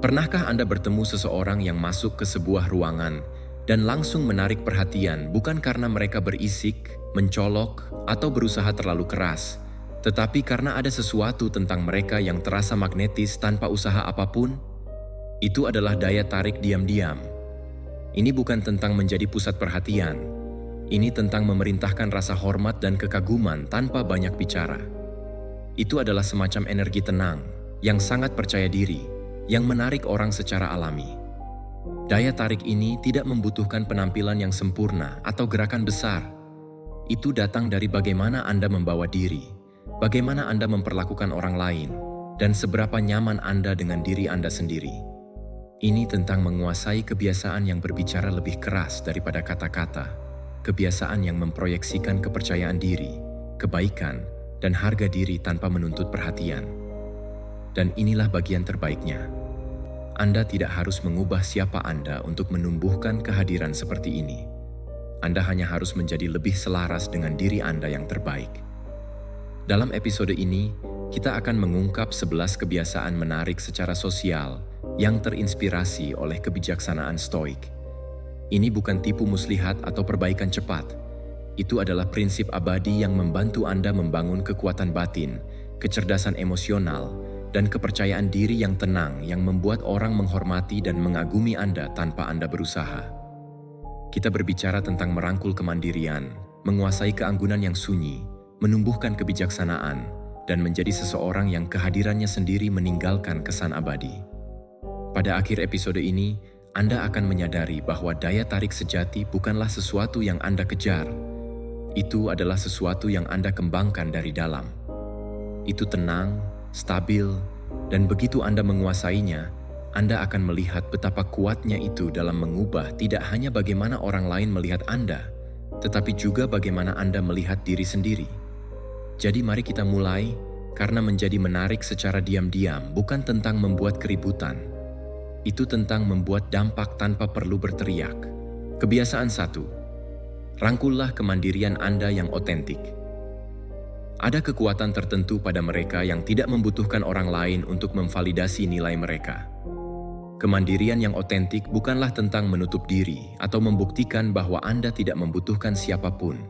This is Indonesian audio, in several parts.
Pernahkah Anda bertemu seseorang yang masuk ke sebuah ruangan dan langsung menarik perhatian bukan karena mereka berisik, mencolok, atau berusaha terlalu keras, tetapi karena ada sesuatu tentang mereka yang terasa magnetis tanpa usaha apapun? Itu adalah daya tarik diam-diam. Ini bukan tentang menjadi pusat perhatian. Ini tentang memerintahkan rasa hormat dan kekaguman tanpa banyak bicara. Itu adalah semacam energi tenang, yang sangat percaya diri, yang menarik orang secara alami. Daya tarik ini tidak membutuhkan penampilan yang sempurna atau gerakan besar. Itu datang dari bagaimana Anda membawa diri, bagaimana Anda memperlakukan orang lain, dan seberapa nyaman Anda dengan diri Anda sendiri. Ini tentang menguasai kebiasaan yang berbicara lebih keras daripada kata-kata, kebiasaan yang memproyeksikan kepercayaan diri, kebaikan, dan harga diri tanpa menuntut perhatian. Dan inilah bagian terbaiknya. Anda tidak harus mengubah siapa Anda untuk menumbuhkan kehadiran seperti ini. Anda hanya harus menjadi lebih selaras dengan diri Anda yang terbaik. Dalam episode ini, kita akan mengungkap 11 kebiasaan menarik secara sosial yang terinspirasi oleh kebijaksanaan Stoik. Ini bukan tipu muslihat atau perbaikan cepat. Itu adalah prinsip abadi yang membantu Anda membangun kekuatan batin, kecerdasan emosional, dan kepercayaan diri yang tenang yang membuat orang menghormati dan mengagumi Anda tanpa Anda berusaha. Kita berbicara tentang merangkul kemandirian, menguasai keanggunan yang sunyi, menumbuhkan kebijaksanaan, dan menjadi seseorang yang kehadirannya sendiri meninggalkan kesan abadi. Pada akhir episode ini, Anda akan menyadari bahwa daya tarik sejati bukanlah sesuatu yang Anda kejar. Itu adalah sesuatu yang Anda kembangkan dari dalam. Itu tenang, stabil, dan begitu Anda menguasainya, Anda akan melihat betapa kuatnya itu dalam mengubah tidak hanya bagaimana orang lain melihat Anda, tetapi juga bagaimana Anda melihat diri sendiri. Jadi mari kita mulai, karena menjadi menarik secara diam-diam bukan tentang membuat keributan. Itu tentang membuat dampak tanpa perlu berteriak. Kebiasaan 1. Rangkullah kemandirian Anda yang otentik. Ada kekuatan tertentu pada mereka yang tidak membutuhkan orang lain untuk memvalidasi nilai mereka. Kemandirian yang otentik bukanlah tentang menutup diri atau membuktikan bahwa Anda tidak membutuhkan siapapun.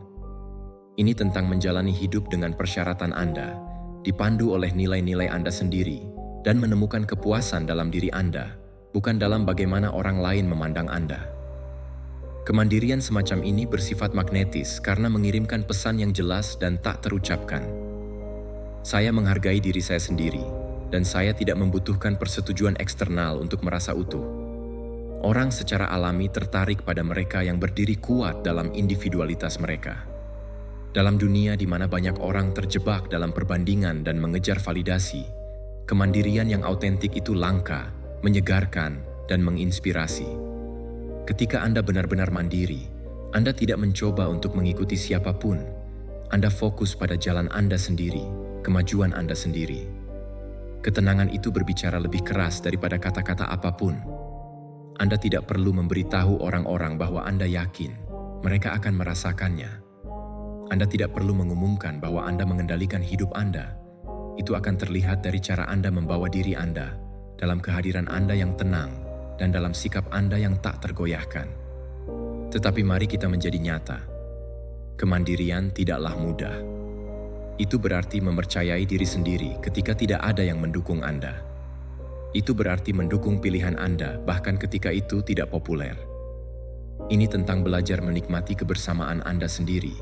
Ini tentang menjalani hidup dengan persyaratan Anda, dipandu oleh nilai-nilai Anda sendiri, dan menemukan kepuasan dalam diri Anda, bukan dalam bagaimana orang lain memandang Anda. Kemandirian semacam ini bersifat magnetis karena mengirimkan pesan yang jelas dan tak terucapkan. Saya menghargai diri saya sendiri, dan saya tidak membutuhkan persetujuan eksternal untuk merasa utuh. Orang secara alami tertarik pada mereka yang berdiri kuat dalam individualitas mereka. Dalam dunia di mana banyak orang terjebak dalam perbandingan dan mengejar validasi, kemandirian yang autentik itu langka, menyegarkan, dan menginspirasi. Ketika Anda benar-benar mandiri, Anda tidak mencoba untuk mengikuti siapapun. Anda fokus pada jalan Anda sendiri, kemajuan Anda sendiri. Ketenangan itu berbicara lebih keras daripada kata-kata apapun. Anda tidak perlu memberitahu orang-orang bahwa Anda yakin mereka akan merasakannya. Anda tidak perlu mengumumkan bahwa Anda mengendalikan hidup Anda. Itu akan terlihat dari cara Anda membawa diri Anda, dalam kehadiran Anda yang tenang, dan dalam sikap Anda yang tak tergoyahkan. Tetapi mari kita menjadi nyata. Kemandirian tidaklah mudah. Itu berarti mempercayai diri sendiri ketika tidak ada yang mendukung Anda. Itu berarti mendukung pilihan Anda bahkan ketika itu tidak populer. Ini tentang belajar menikmati kebersamaan Anda sendiri.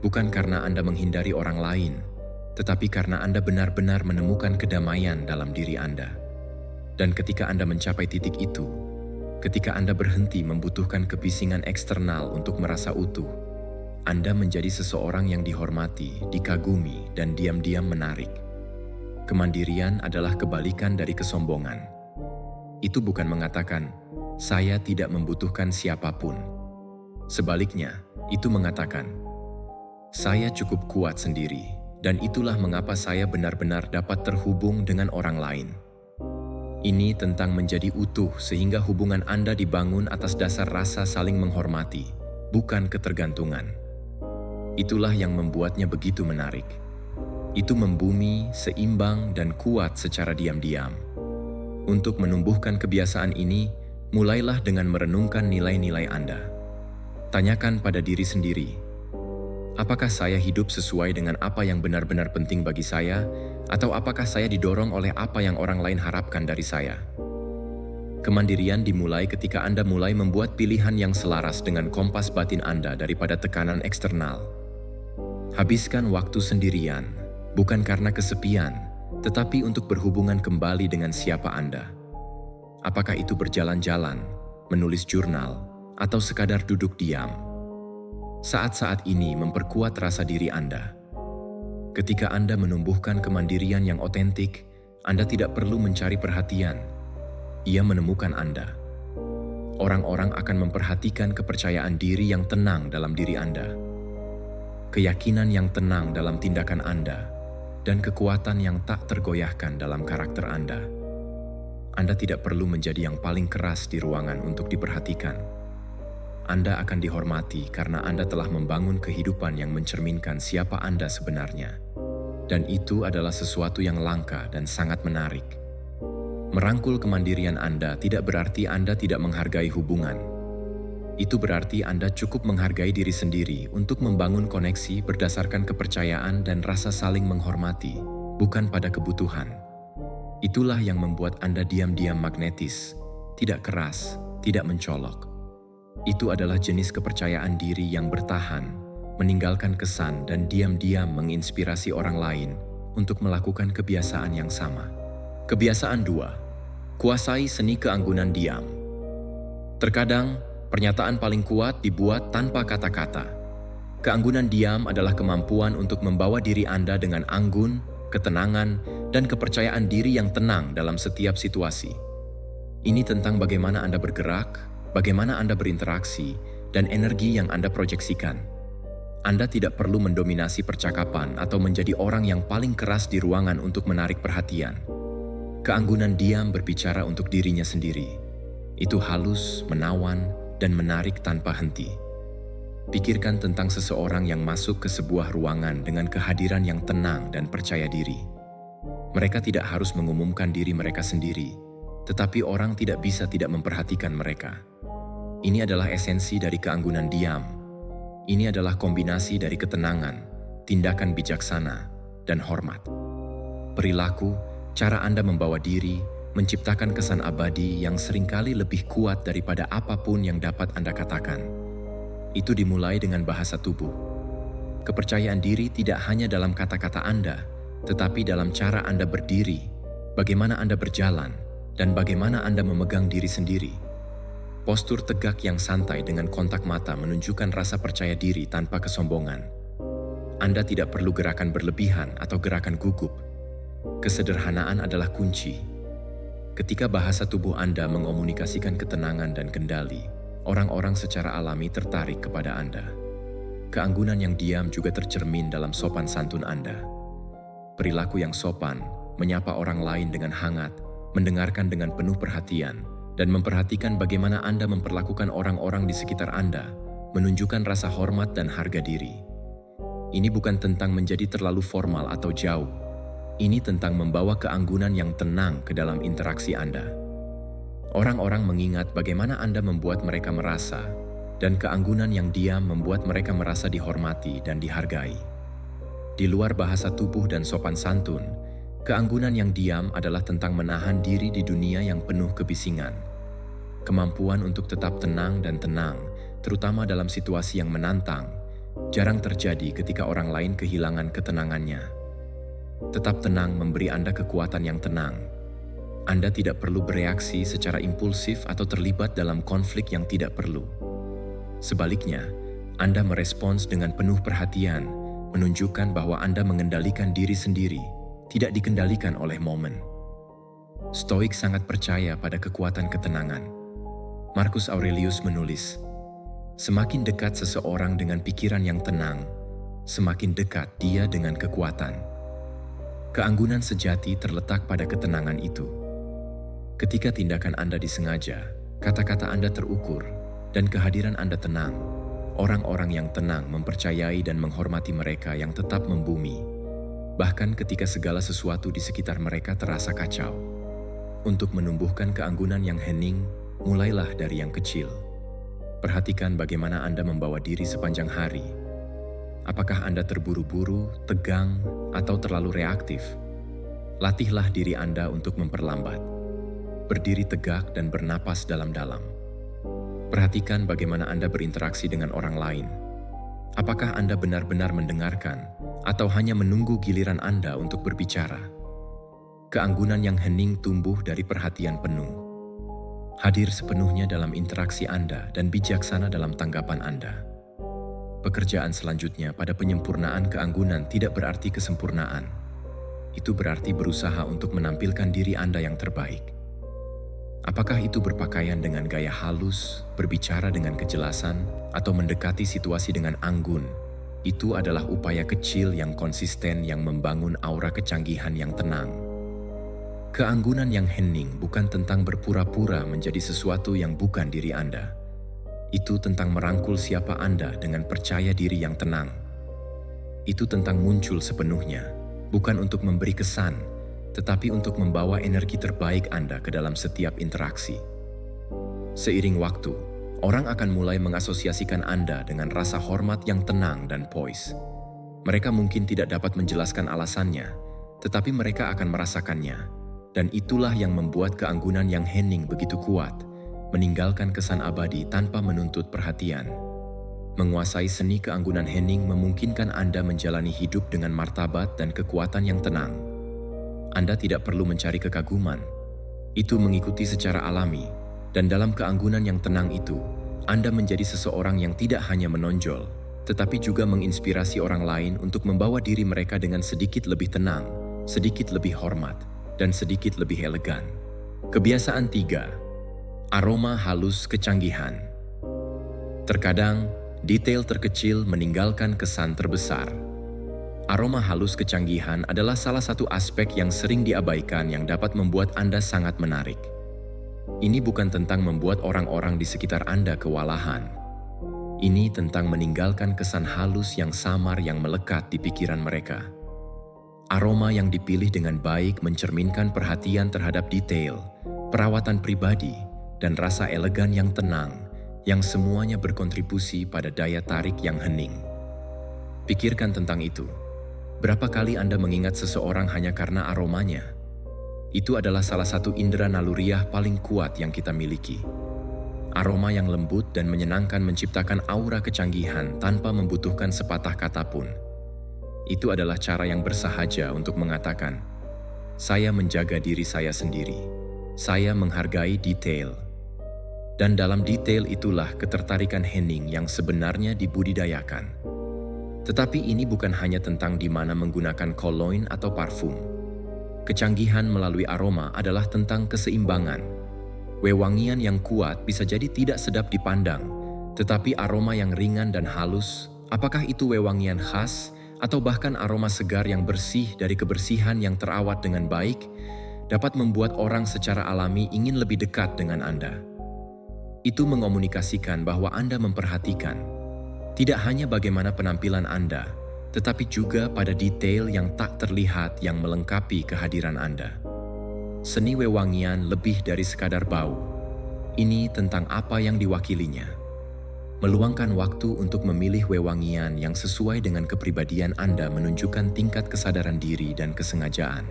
Bukan karena Anda menghindari orang lain, tetapi karena Anda benar-benar menemukan kedamaian dalam diri Anda. Dan ketika Anda mencapai titik itu, ketika Anda berhenti membutuhkan kebisingan eksternal untuk merasa utuh, Anda menjadi seseorang yang dihormati, dikagumi, dan diam-diam menarik. Kemandirian adalah kebalikan dari kesombongan. Itu bukan mengatakan, "Saya tidak membutuhkan siapapun." Sebaliknya, itu mengatakan, "Saya cukup kuat sendiri, dan itulah mengapa saya benar-benar dapat terhubung dengan orang lain." Ini tentang menjadi utuh sehingga hubungan Anda dibangun atas dasar rasa saling menghormati, bukan ketergantungan. Itulah yang membuatnya begitu menarik. Itu membumi, seimbang, dan kuat secara diam-diam. Untuk menumbuhkan kebiasaan ini, mulailah dengan merenungkan nilai-nilai Anda. Tanyakan pada diri sendiri, apakah saya hidup sesuai dengan apa yang benar-benar penting bagi saya, atau apakah saya didorong oleh apa yang orang lain harapkan dari saya? Kemandirian dimulai ketika Anda mulai membuat pilihan yang selaras dengan kompas batin Anda daripada tekanan eksternal. Habiskan waktu sendirian, bukan karena kesepian, tetapi untuk berhubungan kembali dengan siapa Anda. Apakah itu berjalan-jalan, menulis jurnal, atau sekadar duduk diam? Saat-saat ini memperkuat rasa diri Anda. Ketika Anda menumbuhkan kemandirian yang otentik, Anda tidak perlu mencari perhatian. Ia menemukan Anda. Orang-orang akan memperhatikan kepercayaan diri yang tenang dalam diri Anda, keyakinan yang tenang dalam tindakan Anda, dan kekuatan yang tak tergoyahkan dalam karakter Anda. Anda tidak perlu menjadi yang paling keras di ruangan untuk diperhatikan. Anda akan dihormati karena Anda telah membangun kehidupan yang mencerminkan siapa Anda sebenarnya. Dan itu adalah sesuatu yang langka dan sangat menarik. Merangkul kemandirian Anda tidak berarti Anda tidak menghargai hubungan. Itu berarti Anda cukup menghargai diri sendiri untuk membangun koneksi berdasarkan kepercayaan dan rasa saling menghormati, bukan pada kebutuhan. Itulah yang membuat Anda diam-diam magnetis, tidak keras, tidak mencolok. Itu adalah jenis kepercayaan diri yang bertahan, meninggalkan kesan dan diam-diam menginspirasi orang lain untuk melakukan kebiasaan yang sama. Kebiasaan 2. Kuasai seni keanggunan diam. Terkadang, pernyataan paling kuat dibuat tanpa kata-kata. Keanggunan diam adalah kemampuan untuk membawa diri Anda dengan anggun, ketenangan, dan kepercayaan diri yang tenang dalam setiap situasi. Ini tentang bagaimana Anda bergerak, bagaimana Anda berinteraksi, dan energi yang Anda proyeksikan. Anda tidak perlu mendominasi percakapan atau menjadi orang yang paling keras di ruangan untuk menarik perhatian. Keanggunan diam berbicara untuk dirinya sendiri. Itu halus, menawan, dan menarik tanpa henti. Pikirkan tentang seseorang yang masuk ke sebuah ruangan dengan kehadiran yang tenang dan percaya diri. Mereka tidak harus mengumumkan diri mereka sendiri, tetapi orang tidak bisa tidak memperhatikan mereka. Ini adalah esensi dari keanggunan diam. Ini adalah kombinasi dari ketenangan, tindakan bijaksana, dan hormat. Perilaku, cara Anda membawa diri, menciptakan kesan abadi yang seringkali lebih kuat daripada apapun yang dapat Anda katakan. Itu dimulai dengan bahasa tubuh. Kepercayaan diri tidak hanya dalam kata-kata Anda, tetapi dalam cara Anda berdiri, bagaimana Anda berjalan, dan bagaimana Anda memegang diri sendiri. Postur tegak yang santai dengan kontak mata menunjukkan rasa percaya diri tanpa kesombongan. Anda tidak perlu gerakan berlebihan atau gerakan gugup. Kesederhanaan adalah kunci. Ketika bahasa tubuh Anda mengomunikasikan ketenangan dan kendali, orang-orang secara alami tertarik kepada Anda. Keanggunan yang diam juga tercermin dalam sopan santun Anda. Perilaku yang sopan, menyapa orang lain dengan hangat, mendengarkan dengan penuh perhatian, dan memperhatikan bagaimana Anda memperlakukan orang-orang di sekitar Anda, menunjukkan rasa hormat dan harga diri. Ini bukan tentang menjadi terlalu formal atau jauh. Ini tentang membawa keanggunan yang tenang ke dalam interaksi Anda. Orang-orang mengingat bagaimana Anda membuat mereka merasa, dan keanggunan yang diam membuat mereka merasa dihormati dan dihargai. Di luar bahasa tubuh dan sopan santun, keanggunan yang diam adalah tentang menahan diri di dunia yang penuh kebisingan. Kemampuan untuk tetap tenang dan tenang, terutama dalam situasi yang menantang, jarang terjadi ketika orang lain kehilangan ketenangannya. Tetap tenang memberi Anda kekuatan yang tenang. Anda tidak perlu bereaksi secara impulsif atau terlibat dalam konflik yang tidak perlu. Sebaliknya, Anda merespons dengan penuh perhatian, menunjukkan bahwa Anda mengendalikan diri sendiri, tidak dikendalikan oleh momen. Stoik sangat percaya pada kekuatan ketenangan. Marcus Aurelius menulis, "Semakin dekat seseorang dengan pikiran yang tenang, semakin dekat dia dengan kekuatan." Keanggunan sejati terletak pada ketenangan itu. Ketika tindakan Anda disengaja, kata-kata Anda terukur, dan kehadiran Anda tenang, orang-orang yang tenang mempercayai dan menghormati mereka yang tetap membumi, bahkan ketika segala sesuatu di sekitar mereka terasa kacau. Untuk menumbuhkan keanggunan yang hening, mulailah dari yang kecil. Perhatikan bagaimana Anda membawa diri sepanjang hari. Apakah Anda terburu-buru, tegang, atau terlalu reaktif? Latihlah diri Anda untuk memperlambat. Berdiri tegak dan bernapas dalam-dalam. Perhatikan bagaimana Anda berinteraksi dengan orang lain. Apakah Anda benar-benar mendengarkan atau hanya menunggu giliran Anda untuk berbicara? Keanggunan yang hening tumbuh dari perhatian penuh. Hadir sepenuhnya dalam interaksi Anda dan bijaksana dalam tanggapan Anda. Pekerjaan selanjutnya pada penyempurnaan keanggunan tidak berarti kesempurnaan. Itu berarti berusaha untuk menampilkan diri Anda yang terbaik. Apakah itu berpakaian dengan gaya halus, berbicara dengan kejelasan, atau mendekati situasi dengan anggun? Itu adalah upaya kecil yang konsisten yang membangun aura kecanggihan yang tenang. Keanggunan yang hening bukan tentang berpura-pura menjadi sesuatu yang bukan diri Anda. Itu tentang merangkul siapa Anda dengan percaya diri yang tenang. Itu tentang muncul sepenuhnya, bukan untuk memberi kesan, tetapi untuk membawa energi terbaik Anda ke dalam setiap interaksi. Seiring waktu, orang akan mulai mengasosiasikan Anda dengan rasa hormat yang tenang dan poise. Mereka mungkin tidak dapat menjelaskan alasannya, tetapi mereka akan merasakannya. Dan itulah yang membuat keanggunan yang hening begitu kuat, meninggalkan kesan abadi tanpa menuntut perhatian. Menguasai seni keanggunan hening memungkinkan Anda menjalani hidup dengan martabat dan kekuatan yang tenang. Anda tidak perlu mencari kekaguman. Itu mengikuti secara alami, dan dalam keanggunan yang tenang itu, Anda menjadi seseorang yang tidak hanya menonjol, tetapi juga menginspirasi orang lain untuk membawa diri mereka dengan sedikit lebih tenang, sedikit lebih hormat, dan sedikit lebih elegan. Kebiasaan 3. Aroma halus kecanggihan. Terkadang, detail terkecil meninggalkan kesan terbesar. Aroma halus kecanggihan adalah salah satu aspek yang sering diabaikan yang dapat membuat Anda sangat menarik. Ini bukan tentang membuat orang-orang di sekitar Anda kewalahan. Ini tentang meninggalkan kesan halus yang samar yang melekat di pikiran mereka. Aroma yang dipilih dengan baik mencerminkan perhatian terhadap detail, perawatan pribadi, dan rasa elegan yang tenang, yang semuanya berkontribusi pada daya tarik yang hening. Pikirkan tentang itu. Berapa kali Anda mengingat seseorang hanya karena aromanya? Itu adalah salah satu indera naluriah paling kuat yang kita miliki. Aroma yang lembut dan menyenangkan menciptakan aura kecanggihan tanpa membutuhkan sepatah kata pun. Itu adalah cara yang bersahaja untuk mengatakan, saya menjaga diri saya sendiri. Saya menghargai detail. Dan dalam detail itulah ketertarikan hening yang sebenarnya dibudidayakan. Tetapi ini bukan hanya tentang di mana menggunakan cologne atau parfum. Kecanggihan melalui aroma adalah tentang keseimbangan. Wewangian yang kuat bisa jadi tidak sedap dipandang, tetapi aroma yang ringan dan halus, apakah itu wewangian khas, atau bahkan aroma segar yang bersih dari kebersihan yang terawat dengan baik, dapat membuat orang secara alami ingin lebih dekat dengan Anda. Itu mengomunikasikan bahwa Anda memperhatikan, tidak hanya bagaimana penampilan Anda, tetapi juga pada detail yang tak terlihat yang melengkapi kehadiran Anda. Seni wewangian lebih dari sekadar bau. Ini tentang apa yang diwakilinya. Meluangkan waktu untuk memilih wewangian yang sesuai dengan kepribadian Anda menunjukkan tingkat kesadaran diri dan kesengajaan.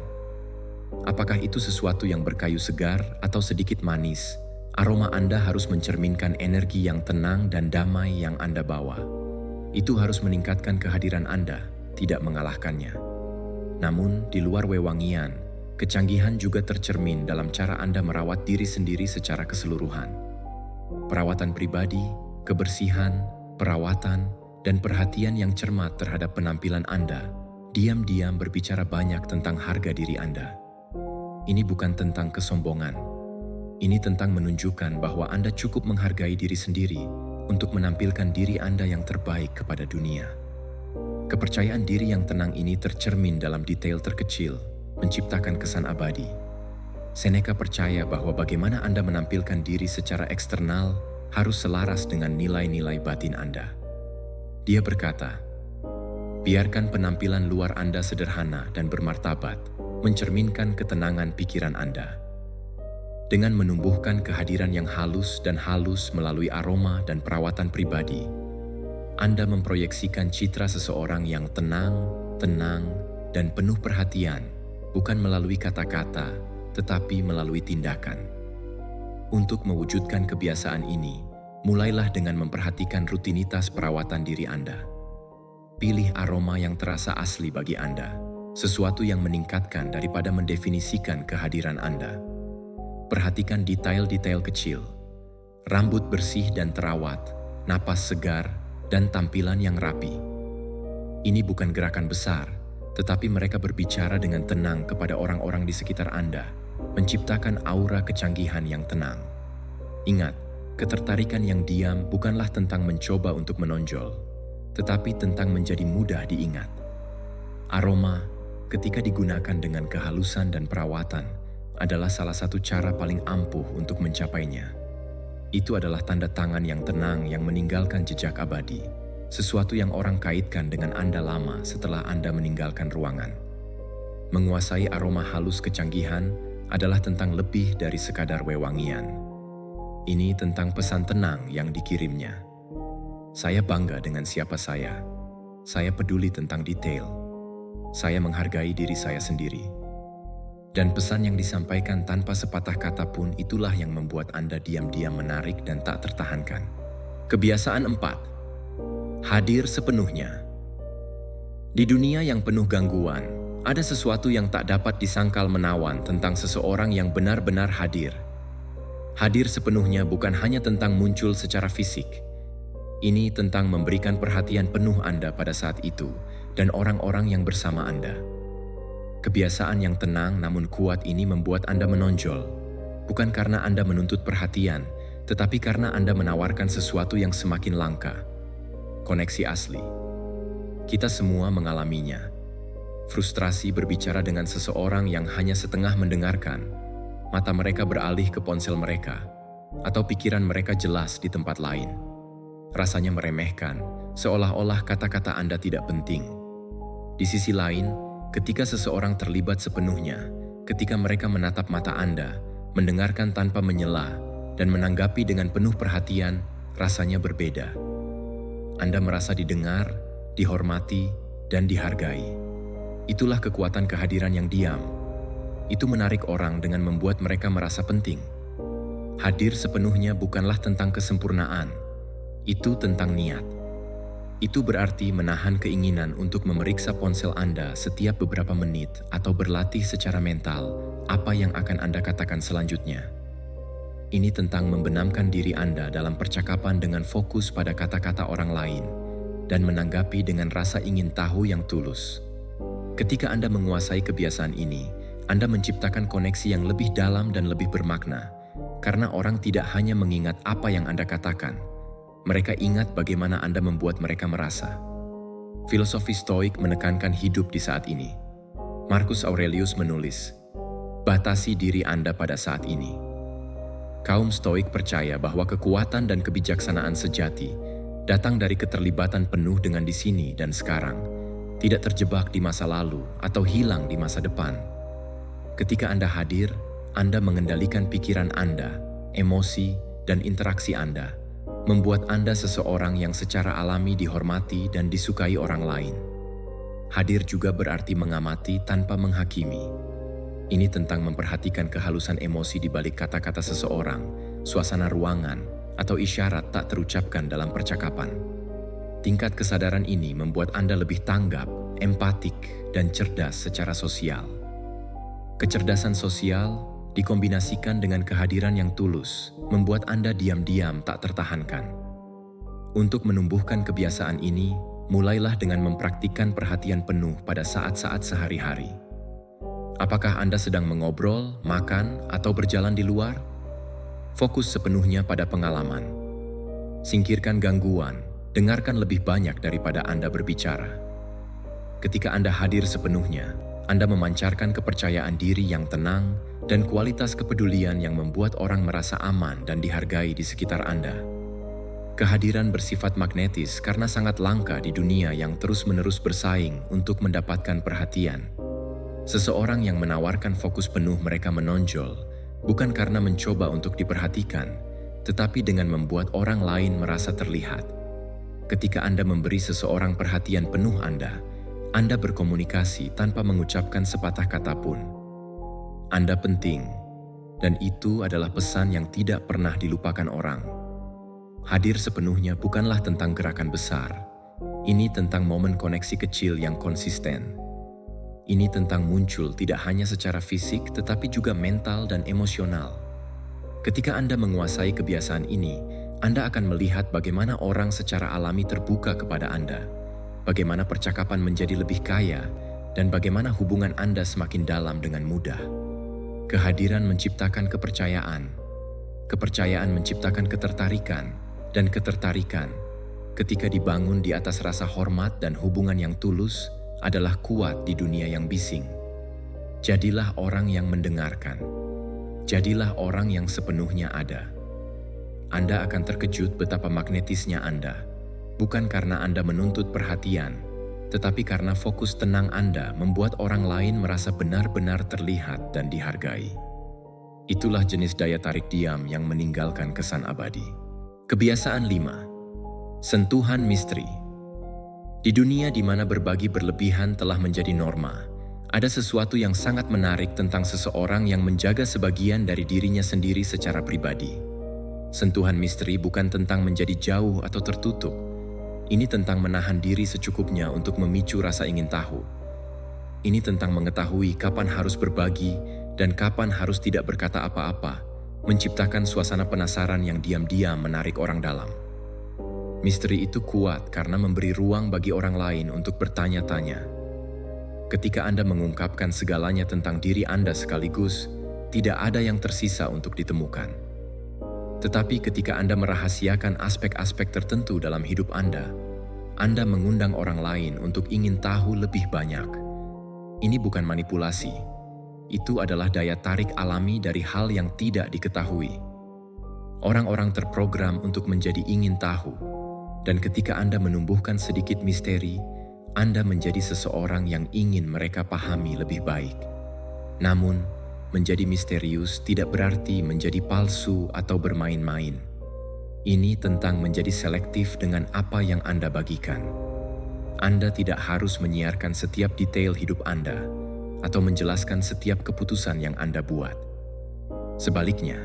Apakah itu sesuatu yang berkayu segar atau sedikit manis? Aroma Anda harus mencerminkan energi yang tenang dan damai yang Anda bawa. Itu harus meningkatkan kehadiran Anda, tidak mengalahkannya. Namun, di luar wewangian, kecanggihan juga tercermin dalam cara Anda merawat diri sendiri secara keseluruhan. Perawatan pribadi, kebersihan, perawatan, dan perhatian yang cermat terhadap penampilan Anda, diam-diam berbicara banyak tentang harga diri Anda. Ini bukan tentang kesombongan. Ini tentang menunjukkan bahwa Anda cukup menghargai diri sendiri untuk menampilkan diri Anda yang terbaik kepada dunia. Kepercayaan diri yang tenang ini tercermin dalam detail terkecil, menciptakan kesan abadi. Seneca percaya bahwa bagaimana Anda menampilkan diri secara eksternal harus selaras dengan nilai-nilai batin Anda. Dia berkata, biarkan penampilan luar Anda sederhana dan bermartabat, mencerminkan ketenangan pikiran Anda. Dengan menumbuhkan kehadiran yang halus melalui aroma dan perawatan pribadi, Anda memproyeksikan citra seseorang yang tenang, dan penuh perhatian, bukan melalui kata-kata, tetapi melalui tindakan. Untuk mewujudkan kebiasaan ini, mulailah dengan memperhatikan rutinitas perawatan diri Anda. Pilih aroma yang terasa asli bagi Anda, sesuatu yang meningkatkan daripada mendefinisikan kehadiran Anda. Perhatikan detail-detail kecil, rambut bersih dan terawat, napas segar, dan tampilan yang rapi. Ini bukan gerakan besar, tetapi mereka berbicara dengan tenang kepada orang-orang di sekitar Anda, menciptakan aura kecanggihan yang tenang. Ingat, ketertarikan yang diam bukanlah tentang mencoba untuk menonjol, tetapi tentang menjadi mudah diingat. Aroma, ketika digunakan dengan kehalusan dan perawatan, adalah salah satu cara paling ampuh untuk mencapainya. Itu adalah tanda tangan yang tenang yang meninggalkan jejak abadi, sesuatu yang orang kaitkan dengan Anda lama setelah Anda meninggalkan ruangan. Menguasai aroma halus kecanggihan adalah tentang lebih dari sekadar wewangian. Ini tentang pesan tenang yang dikirimnya. Saya bangga dengan siapa saya. Saya peduli tentang detail. Saya menghargai diri saya sendiri. Dan pesan yang disampaikan tanpa sepatah kata pun itulah yang membuat Anda diam-diam menarik dan tak tertahankan. Kebiasaan 4. Hadir sepenuhnya. Di dunia yang penuh gangguan, ada sesuatu yang tak dapat disangkal menawan tentang seseorang yang benar-benar hadir. Hadir sepenuhnya bukan hanya tentang muncul secara fisik. Ini tentang memberikan perhatian penuh Anda pada saat itu dan orang-orang yang bersama Anda. Kebiasaan yang tenang namun kuat ini membuat Anda menonjol, bukan karena Anda menuntut perhatian, tetapi karena Anda menawarkan sesuatu yang semakin langka. Koneksi asli. Kita semua mengalaminya. Frustrasi berbicara dengan seseorang yang hanya setengah mendengarkan, mata mereka beralih ke ponsel mereka, atau pikiran mereka jelas di tempat lain. Rasanya meremehkan, seolah-olah kata-kata Anda tidak penting. Di sisi lain, ketika seseorang terlibat sepenuhnya, ketika mereka menatap mata Anda, mendengarkan tanpa menyela, dan menanggapi dengan penuh perhatian, rasanya berbeda. Anda merasa didengar, dihormati, dan dihargai. Itulah kekuatan kehadiran yang diam. Itu menarik orang dengan membuat mereka merasa penting. Hadir sepenuhnya bukanlah tentang kesempurnaan, itu tentang niat. Itu berarti menahan keinginan untuk memeriksa ponsel Anda setiap beberapa menit atau berlatih secara mental apa yang akan Anda katakan selanjutnya. Ini tentang membenamkan diri Anda dalam percakapan dengan fokus pada kata-kata orang lain dan menanggapi dengan rasa ingin tahu yang tulus. Ketika Anda menguasai kebiasaan ini, Anda menciptakan koneksi yang lebih dalam dan lebih bermakna, karena orang tidak hanya mengingat apa yang Anda katakan, mereka ingat bagaimana Anda membuat mereka merasa. Filosofi Stoik menekankan hidup di saat ini. Marcus Aurelius menulis, "Batasi diri Anda pada saat ini." Kaum Stoik percaya bahwa kekuatan dan kebijaksanaan sejati datang dari keterlibatan penuh dengan di sini dan sekarang, tidak terjebak di masa lalu atau hilang di masa depan. Ketika Anda hadir, Anda mengendalikan pikiran Anda, emosi, dan interaksi Anda, membuat Anda seseorang yang secara alami dihormati dan disukai orang lain. Hadir juga berarti mengamati tanpa menghakimi. Ini tentang memperhatikan kehalusan emosi di balik kata-kata seseorang, suasana ruangan, atau isyarat tak terucapkan dalam percakapan. Tingkat kesadaran ini membuat Anda lebih tanggap, empatik, dan cerdas secara sosial. Kecerdasan sosial dikombinasikan dengan kehadiran yang tulus, membuat Anda diam-diam tak tertahankan. Untuk menumbuhkan kebiasaan ini, mulailah dengan mempraktikkan perhatian penuh pada saat-saat sehari-hari. Apakah Anda sedang mengobrol, makan, atau berjalan di luar? Fokus sepenuhnya pada pengalaman. Singkirkan gangguan, dengarkan lebih banyak daripada Anda berbicara. Ketika Anda hadir sepenuhnya, Anda memancarkan kepercayaan diri yang tenang dan kualitas kepedulian yang membuat orang merasa aman dan dihargai di sekitar Anda. Kehadiran bersifat magnetis karena sangat langka di dunia yang terus-menerus bersaing untuk mendapatkan perhatian. Seseorang yang menawarkan fokus penuh mereka menonjol, bukan karena mencoba untuk diperhatikan, tetapi dengan membuat orang lain merasa terlihat. Ketika Anda memberi seseorang perhatian penuh Anda berkomunikasi tanpa mengucapkan sepatah kata pun. Anda penting, dan itu adalah pesan yang tidak pernah dilupakan orang. Hadir sepenuhnya bukanlah tentang gerakan besar. Ini tentang momen koneksi kecil yang konsisten. Ini tentang muncul tidak hanya secara fisik tetapi juga mental dan emosional. Ketika Anda menguasai kebiasaan ini, Anda akan melihat bagaimana orang secara alami terbuka kepada Anda, bagaimana percakapan menjadi lebih kaya, dan bagaimana hubungan Anda semakin dalam dengan mudah. Kehadiran menciptakan kepercayaan. Kepercayaan menciptakan ketertarikan, dan ketertarikan, ketika dibangun di atas rasa hormat dan hubungan yang tulus, adalah kuat di dunia yang bising. Jadilah orang yang mendengarkan. Jadilah orang yang sepenuhnya ada. Anda akan terkejut betapa magnetisnya Anda, bukan karena Anda menuntut perhatian, tetapi karena fokus tenang Anda membuat orang lain merasa benar-benar terlihat dan dihargai. Itulah jenis daya tarik diam yang meninggalkan kesan abadi. Kebiasaan 5. Sentuhan misteri. Di dunia di mana berbagi berlebihan telah menjadi norma, ada sesuatu yang sangat menarik tentang seseorang yang menjaga sebagian dari dirinya sendiri secara pribadi. Sentuhan misteri bukan tentang menjadi jauh atau tertutup. Ini tentang menahan diri secukupnya untuk memicu rasa ingin tahu. Ini tentang mengetahui kapan harus berbagi dan kapan harus tidak berkata apa-apa, menciptakan suasana penasaran yang diam-diam menarik orang dalam. Misteri itu kuat karena memberi ruang bagi orang lain untuk bertanya-tanya. Ketika Anda mengungkapkan segalanya tentang diri Anda sekaligus, tidak ada yang tersisa untuk ditemukan. Tetapi ketika Anda merahasiakan aspek-aspek tertentu dalam hidup Anda mengundang orang lain untuk ingin tahu lebih banyak. Ini bukan manipulasi. Itu adalah daya tarik alami dari hal yang tidak diketahui. Orang-orang terprogram untuk menjadi ingin tahu. Dan ketika Anda menumbuhkan sedikit misteri, Anda menjadi seseorang yang ingin mereka pahami lebih baik. Namun, menjadi misterius tidak berarti menjadi palsu atau bermain-main. Ini tentang menjadi selektif dengan apa yang Anda bagikan. Anda tidak harus menyiarkan setiap detail hidup Anda atau menjelaskan setiap keputusan yang Anda buat. Sebaliknya,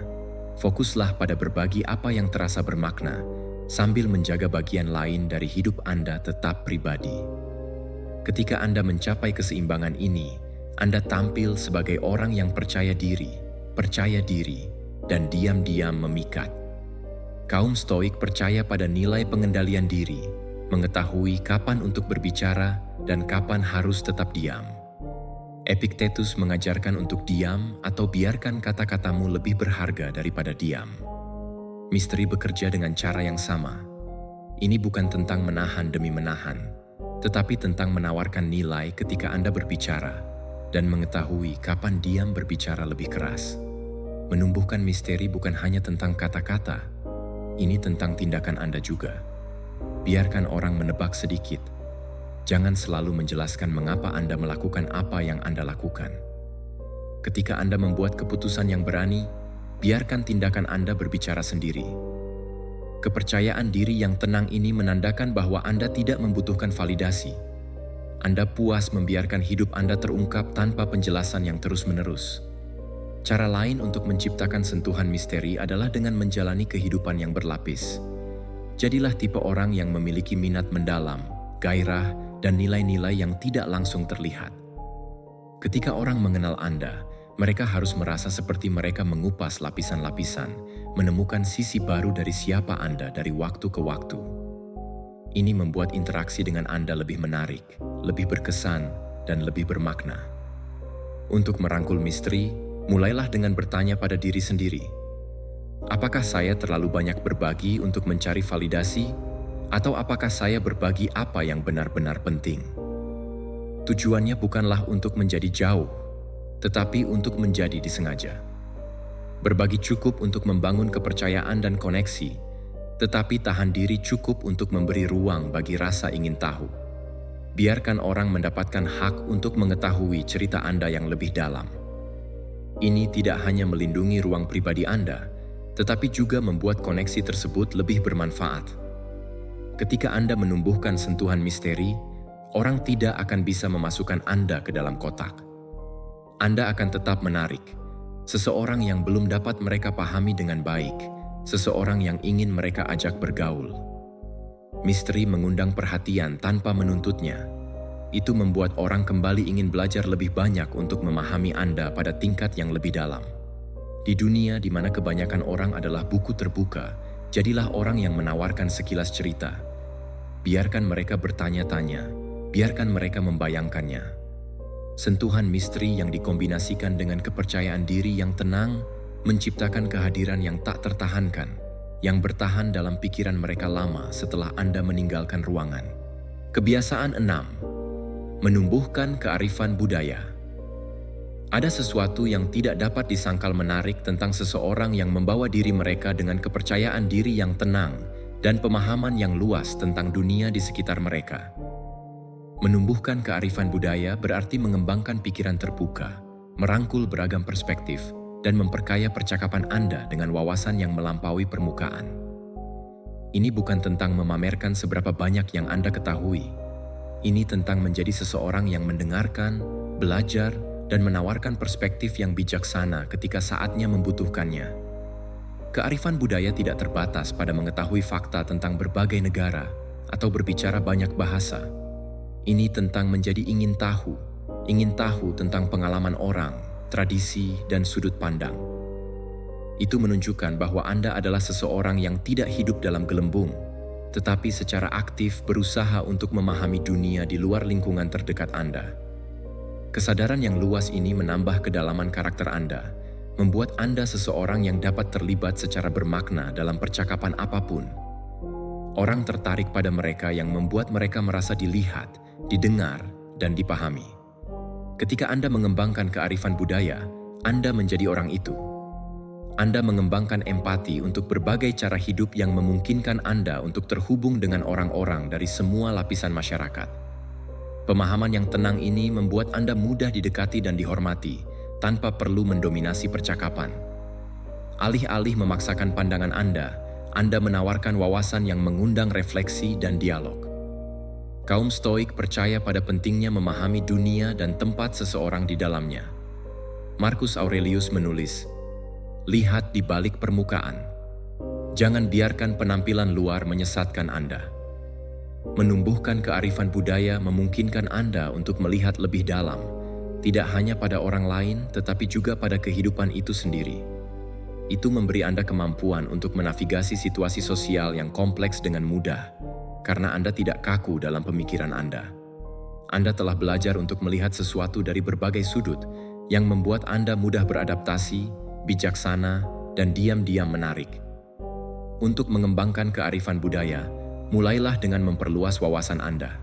fokuslah pada berbagi apa yang terasa bermakna sambil menjaga bagian lain dari hidup Anda tetap pribadi. Ketika Anda mencapai keseimbangan ini, Anda tampil sebagai orang yang percaya diri, dan diam-diam memikat. Kaum Stoik percaya pada nilai pengendalian diri, mengetahui kapan untuk berbicara dan kapan harus tetap diam. Epictetus mengajarkan untuk diam atau biarkan kata-katamu lebih berharga daripada diam. Misteri bekerja dengan cara yang sama. Ini bukan tentang menahan demi menahan, tetapi tentang menawarkan nilai ketika Anda berbicara dan mengetahui kapan diam berbicara lebih keras. Menumbuhkan misteri bukan hanya tentang kata-kata, ini tentang tindakan Anda juga. Biarkan orang menebak sedikit. Jangan selalu menjelaskan mengapa Anda melakukan apa yang Anda lakukan. Ketika Anda membuat keputusan yang berani, biarkan tindakan Anda berbicara sendiri. Kepercayaan diri yang tenang ini menandakan bahwa Anda tidak membutuhkan validasi. Anda puas membiarkan hidup Anda terungkap tanpa penjelasan yang terus-menerus. Cara lain untuk menciptakan sentuhan misteri adalah dengan menjalani kehidupan yang berlapis. Jadilah tipe orang yang memiliki minat mendalam, gairah, dan nilai-nilai yang tidak langsung terlihat. Ketika orang mengenal Anda, mereka harus merasa seperti mereka mengupas lapisan-lapisan, menemukan sisi baru dari siapa Anda dari waktu ke waktu. Ini membuat interaksi dengan Anda lebih menarik, lebih berkesan, dan lebih bermakna. Untuk merangkul misteri, mulailah dengan bertanya pada diri sendiri. Apakah saya terlalu banyak berbagi untuk mencari validasi, atau apakah saya berbagi apa yang benar-benar penting? Tujuannya bukanlah untuk menjadi jauh, tetapi untuk menjadi disengaja. Berbagi cukup untuk membangun kepercayaan dan koneksi, tetapi tahan diri cukup untuk memberi ruang bagi rasa ingin tahu. Biarkan orang mendapatkan hak untuk mengetahui cerita Anda yang lebih dalam. Ini tidak hanya melindungi ruang pribadi Anda, tetapi juga membuat koneksi tersebut lebih bermanfaat. Ketika Anda menumbuhkan sentuhan misteri, orang tidak akan bisa memasukkan Anda ke dalam kotak. Anda akan tetap menarik seseorang yang belum dapat mereka pahami dengan baik, seseorang yang ingin mereka ajak bergaul. Misteri mengundang perhatian tanpa menuntutnya. Itu membuat orang kembali ingin belajar lebih banyak untuk memahami Anda pada tingkat yang lebih dalam. Di dunia di mana kebanyakan orang adalah buku terbuka, jadilah orang yang menawarkan sekilas cerita. Biarkan mereka bertanya-tanya, biarkan mereka membayangkannya. Sentuhan misteri yang dikombinasikan dengan kepercayaan diri yang tenang menciptakan kehadiran yang tak tertahankan, yang bertahan dalam pikiran mereka lama setelah Anda meninggalkan ruangan. Kebiasaan 6. Menumbuhkan kearifan budaya. Ada sesuatu yang tidak dapat disangkal menarik tentang seseorang yang membawa diri mereka dengan kepercayaan diri yang tenang dan pemahaman yang luas tentang dunia di sekitar mereka. Menumbuhkan kearifan budaya berarti mengembangkan pikiran terbuka, merangkul beragam perspektif, dan memperkaya percakapan Anda dengan wawasan yang melampaui permukaan. Ini bukan tentang memamerkan seberapa banyak yang Anda ketahui. Ini tentang menjadi seseorang yang mendengarkan, belajar, dan menawarkan perspektif yang bijaksana ketika saatnya membutuhkannya. Kearifan budaya tidak terbatas pada mengetahui fakta tentang berbagai negara atau berbicara banyak bahasa. Ini tentang menjadi ingin tahu tentang pengalaman orang, tradisi, dan sudut pandang. Itu menunjukkan bahwa Anda adalah seseorang yang tidak hidup dalam gelembung, tetapi secara aktif berusaha untuk memahami dunia di luar lingkungan terdekat Anda. Kesadaran yang luas ini menambah kedalaman karakter Anda, membuat Anda seseorang yang dapat terlibat secara bermakna dalam percakapan apapun. Orang tertarik pada mereka yang membuat mereka merasa dilihat, didengar, dan dipahami. Ketika Anda mengembangkan kearifan budaya, Anda menjadi orang itu. Anda mengembangkan empati untuk berbagai cara hidup yang memungkinkan Anda untuk terhubung dengan orang-orang dari semua lapisan masyarakat. Pemahaman yang tenang ini membuat Anda mudah didekati dan dihormati, tanpa perlu mendominasi percakapan. Alih-alih memaksakan pandangan Anda menawarkan wawasan yang mengundang refleksi dan dialog. Kaum Stoik percaya pada pentingnya memahami dunia dan tempat seseorang di dalamnya. Marcus Aurelius menulis, "Lihat di balik permukaan. Jangan biarkan penampilan luar menyesatkan Anda." Menumbuhkan kearifan budaya memungkinkan Anda untuk melihat lebih dalam, tidak hanya pada orang lain tetapi juga pada kehidupan itu sendiri. Itu memberi Anda kemampuan untuk menavigasi situasi sosial yang kompleks dengan mudah, karena Anda tidak kaku dalam pemikiran Anda. Anda telah belajar untuk melihat sesuatu dari berbagai sudut yang membuat Anda mudah beradaptasi, bijaksana, dan diam-diam menarik. Untuk mengembangkan kearifan budaya, mulailah dengan memperluas wawasan Anda.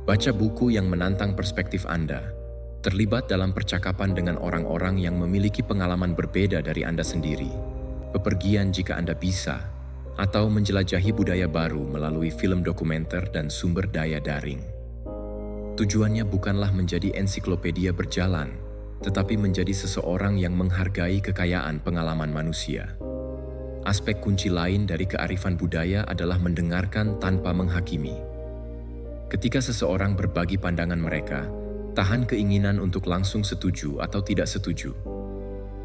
Baca buku yang menantang perspektif Anda, terlibat dalam percakapan dengan orang-orang yang memiliki pengalaman berbeda dari Anda sendiri, bepergian jika Anda bisa, atau menjelajahi budaya baru melalui film dokumenter dan sumber daya daring. Tujuannya bukanlah menjadi ensiklopedia berjalan, tetapi menjadi seseorang yang menghargai kekayaan pengalaman manusia. Aspek kunci lain dari kearifan budaya adalah mendengarkan tanpa menghakimi. Ketika seseorang berbagi pandangan mereka, tahan keinginan untuk langsung setuju atau tidak setuju.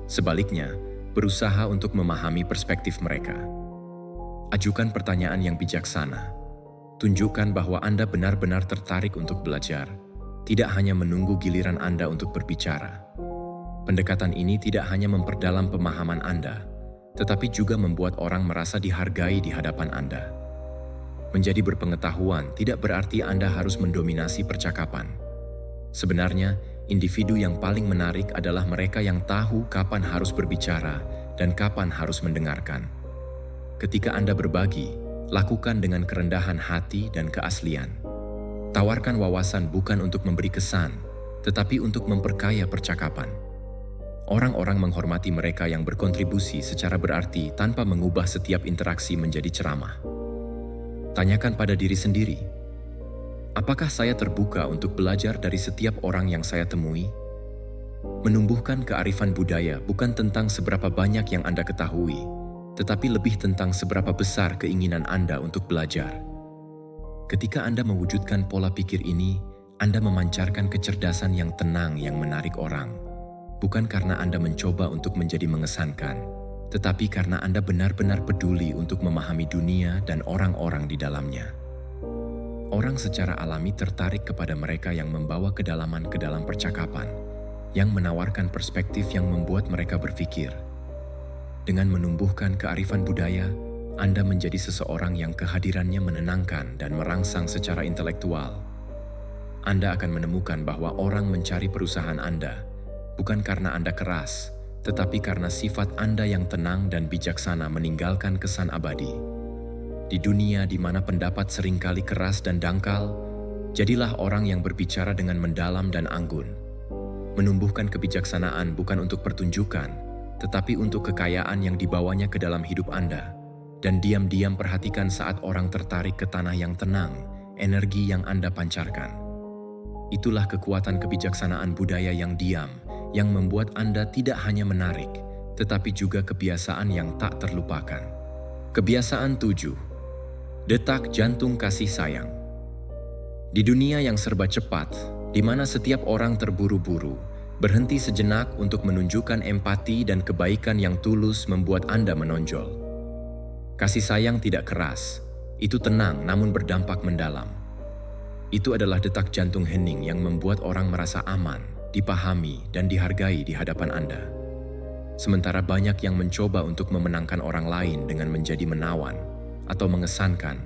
Sebaliknya, berusaha untuk memahami perspektif mereka. Ajukan pertanyaan yang bijaksana. Tunjukkan bahwa Anda benar-benar tertarik untuk belajar, tidak hanya menunggu giliran Anda untuk berbicara. Pendekatan ini tidak hanya memperdalam pemahaman Anda, tetapi juga membuat orang merasa dihargai di hadapan Anda. Menjadi berpengetahuan tidak berarti Anda harus mendominasi percakapan. Sebenarnya, individu yang paling menarik adalah mereka yang tahu kapan harus berbicara dan kapan harus mendengarkan. Ketika Anda berbagi, lakukan dengan kerendahan hati dan keaslian. Tawarkan wawasan bukan untuk memberi kesan, tetapi untuk memperkaya percakapan. Orang-orang menghormati mereka yang berkontribusi secara berarti tanpa mengubah setiap interaksi menjadi ceramah. Tanyakan pada diri sendiri, apakah saya terbuka untuk belajar dari setiap orang yang saya temui? Menumbuhkan kearifan budaya bukan tentang seberapa banyak yang Anda ketahui, tetapi lebih tentang seberapa besar keinginan Anda untuk belajar. Ketika Anda mewujudkan pola pikir ini, Anda memancarkan kecerdasan yang tenang yang menarik orang. Bukan karena Anda mencoba untuk menjadi mengesankan, tetapi karena Anda benar-benar peduli untuk memahami dunia dan orang-orang di dalamnya. Orang secara alami tertarik kepada mereka yang membawa kedalaman ke dalam percakapan, yang menawarkan perspektif yang membuat mereka berpikir. Dengan menumbuhkan kearifan budaya, Anda menjadi seseorang yang kehadirannya menenangkan dan merangsang secara intelektual. Anda akan menemukan bahwa orang mencari perusahaan Anda, bukan karena Anda keras, tetapi karena sifat Anda yang tenang dan bijaksana meninggalkan kesan abadi. Di dunia di mana pendapat seringkali keras dan dangkal, jadilah orang yang berbicara dengan mendalam dan anggun. Menumbuhkan kebijaksanaan bukan untuk pertunjukan, tetapi untuk kekayaan yang dibawanya ke dalam hidup Anda. Dan diam-diam perhatikan saat orang tertarik ke tanah yang tenang, energi yang Anda pancarkan. Itulah kekuatan kebijaksanaan budaya yang diam, yang membuat Anda tidak hanya menarik, tetapi juga kebiasaan yang tak terlupakan. Kebiasaan 7. Detak jantung kasih sayang. Di dunia yang serba cepat, di mana setiap orang terburu-buru, berhenti sejenak untuk menunjukkan empati dan kebaikan yang tulus membuat Anda menonjol. Kasih sayang tidak keras, itu tenang namun berdampak mendalam. Itu adalah detak jantung hening yang membuat orang merasa aman, dipahami, dan dihargai di hadapan Anda. Sementara banyak yang mencoba untuk memenangkan orang lain dengan menjadi menawan atau mengesankan,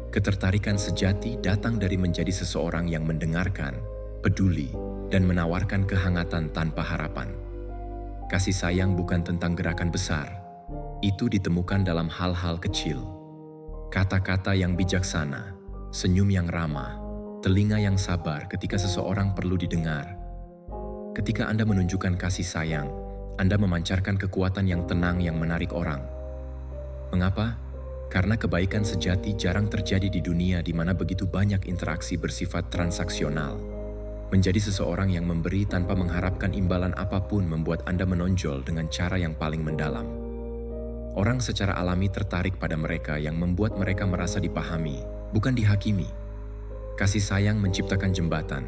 ketertarikan sejati datang dari menjadi seseorang yang mendengarkan, peduli, dan menawarkan kehangatan tanpa harapan. Kasih sayang bukan tentang gerakan besar, itu ditemukan dalam hal-hal kecil. Kata-kata yang bijaksana, senyum yang ramah, telinga yang sabar ketika seseorang perlu didengar. Ketika Anda menunjukkan kasih sayang, Anda memancarkan kekuatan yang tenang yang menarik orang. Mengapa? Karena kebaikan sejati jarang terjadi di dunia di mana begitu banyak interaksi bersifat transaksional. Menjadi seseorang yang memberi tanpa mengharapkan imbalan apapun membuat Anda menonjol dengan cara yang paling mendalam. Orang secara alami tertarik pada mereka yang membuat mereka merasa dipahami, bukan dihakimi. Kasih sayang menciptakan jembatan.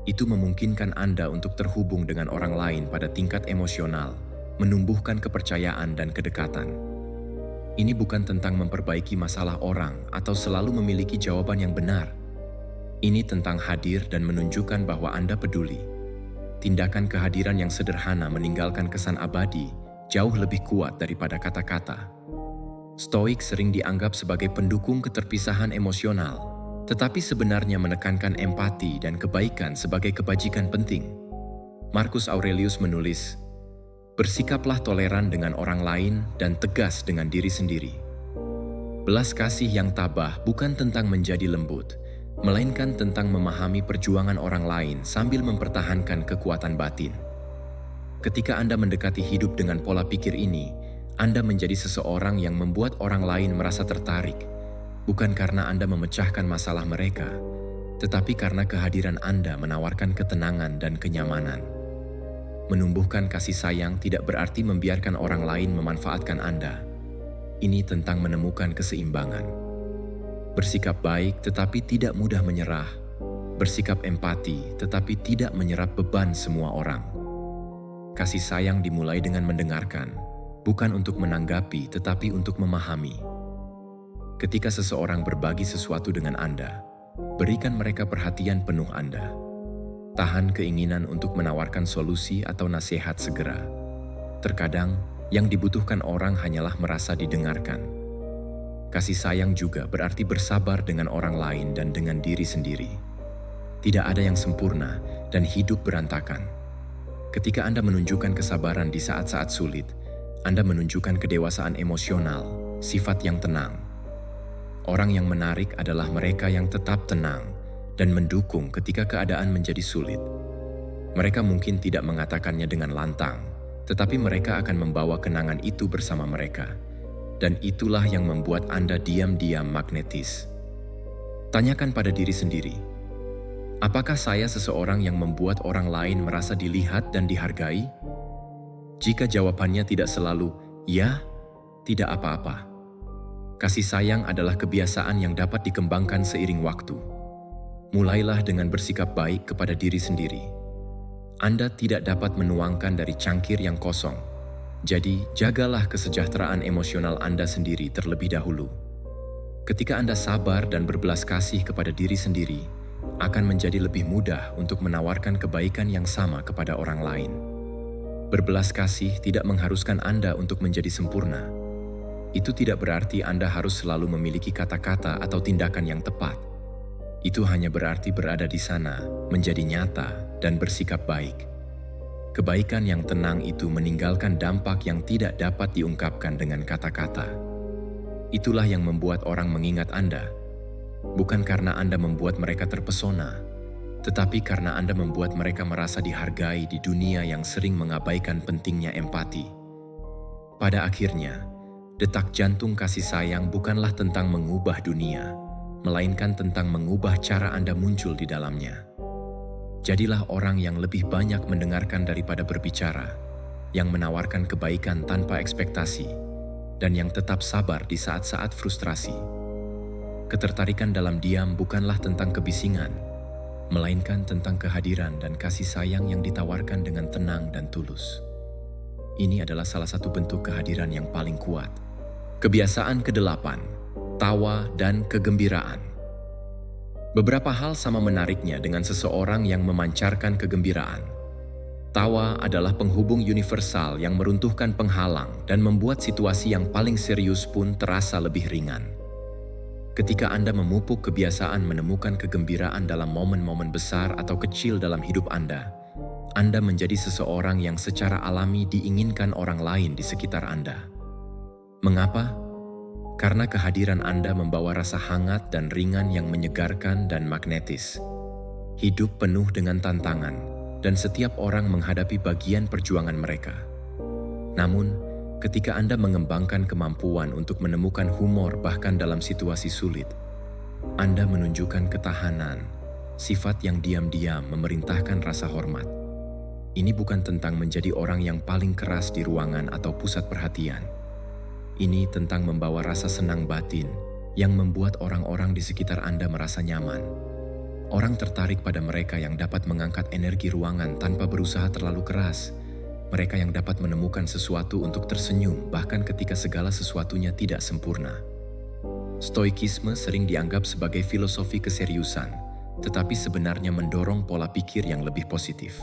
Itu memungkinkan Anda untuk terhubung dengan orang lain pada tingkat emosional, menumbuhkan kepercayaan dan kedekatan. Ini bukan tentang memperbaiki masalah orang atau selalu memiliki jawaban yang benar. Ini tentang hadir dan menunjukkan bahwa Anda peduli. Tindakan kehadiran yang sederhana meninggalkan kesan abadi jauh lebih kuat daripada kata-kata. Stoik sering dianggap sebagai pendukung keterpisahan emosional, tetapi sebenarnya menekankan empati dan kebaikan sebagai kebajikan penting. Marcus Aurelius menulis, "Bersikaplah toleran dengan orang lain dan tegas dengan diri sendiri." Belas kasih yang tabah bukan tentang menjadi lembut, melainkan tentang memahami perjuangan orang lain sambil mempertahankan kekuatan batin. Ketika Anda mendekati hidup dengan pola pikir ini, Anda menjadi seseorang yang membuat orang lain merasa tertarik, bukan karena Anda memecahkan masalah mereka, tetapi karena kehadiran Anda menawarkan ketenangan dan kenyamanan. Menumbuhkan kasih sayang tidak berarti membiarkan orang lain memanfaatkan Anda. Ini tentang menemukan keseimbangan. Bersikap baik tetapi tidak mudah menyerah. Bersikap empati tetapi tidak menyerap beban semua orang. Kasih sayang dimulai dengan mendengarkan, bukan untuk menanggapi tetapi untuk memahami. Ketika seseorang berbagi sesuatu dengan Anda, berikan mereka perhatian penuh Anda. Tahan keinginan untuk menawarkan solusi atau nasihat segera. Terkadang, yang dibutuhkan orang hanyalah merasa didengarkan. Kasih sayang juga berarti bersabar dengan orang lain dan dengan diri sendiri. Tidak ada yang sempurna dan hidup berantakan. Ketika Anda menunjukkan kesabaran di saat-saat sulit, Anda menunjukkan kedewasaan emosional, sifat yang tenang. Orang yang menarik adalah mereka yang tetap tenang dan mendukung ketika keadaan menjadi sulit. Mereka mungkin tidak mengatakannya dengan lantang, tetapi mereka akan membawa kenangan itu bersama mereka. Dan itulah yang membuat Anda diam-diam magnetis. Tanyakan pada diri sendiri, Apakah saya seseorang yang membuat orang lain merasa dilihat dan dihargai? Jika jawabannya tidak selalu ya, tidak apa-apa. Kasih sayang adalah kebiasaan yang dapat dikembangkan seiring waktu. Mulailah dengan bersikap baik kepada diri sendiri. Anda tidak dapat menuangkan dari cangkir yang kosong. Jadi, jagalah kesejahteraan emosional Anda sendiri terlebih dahulu. Ketika Anda sabar dan berbelas kasih kepada diri sendiri, akan menjadi lebih mudah untuk menawarkan kebaikan yang sama kepada orang lain. Berbelas kasih tidak mengharuskan Anda untuk menjadi sempurna. Itu tidak berarti Anda harus selalu memiliki kata-kata atau tindakan yang tepat. Itu hanya berarti berada di sana, menjadi nyata, dan bersikap baik. Kebaikan yang tenang itu meninggalkan dampak yang tidak dapat diungkapkan dengan kata-kata. Itulah yang membuat orang mengingat Anda. Bukan karena Anda membuat mereka terpesona, tetapi karena Anda membuat mereka merasa dihargai di dunia yang sering mengabaikan pentingnya empati. Pada akhirnya, detak jantung kasih sayang bukanlah tentang mengubah dunia, melainkan tentang mengubah cara Anda muncul di dalamnya. Jadilah orang yang lebih banyak mendengarkan daripada berbicara, yang menawarkan kebaikan tanpa ekspektasi, dan yang tetap sabar di saat-saat frustrasi. Ketertarikan dalam diam bukanlah tentang kebisingan, melainkan tentang kehadiran dan kasih sayang yang ditawarkan dengan tenang dan tulus. Ini adalah salah satu bentuk kehadiran yang paling kuat. Kebiasaan ke-8, tawa dan kegembiraan. Beberapa hal sama menariknya dengan seseorang yang memancarkan kegembiraan. Tawa adalah penghubung universal yang meruntuhkan penghalang dan membuat situasi yang paling serius pun terasa lebih ringan. Ketika Anda memupuk kebiasaan menemukan kegembiraan dalam momen-momen besar atau kecil dalam hidup Anda menjadi seseorang yang secara alami diinginkan orang lain di sekitar Anda. Mengapa? Karena kehadiran Anda membawa rasa hangat dan ringan yang menyegarkan dan magnetis. Hidup penuh dengan tantangan, dan setiap orang menghadapi bagian perjuangan mereka. Namun, ketika Anda mengembangkan kemampuan untuk menemukan humor bahkan dalam situasi sulit, Anda menunjukkan ketahanan, sifat yang diam-diam memerintahkan rasa hormat. Ini bukan tentang menjadi orang yang paling keras di ruangan atau pusat perhatian. Ini tentang membawa rasa senang batin yang membuat orang-orang di sekitar Anda merasa nyaman. Orang tertarik pada mereka yang dapat mengangkat energi ruangan tanpa berusaha terlalu keras. Mereka yang dapat menemukan sesuatu untuk tersenyum bahkan ketika segala sesuatunya tidak sempurna. Stoikisme sering dianggap sebagai filosofi keseriusan, tetapi sebenarnya mendorong pola pikir yang lebih positif.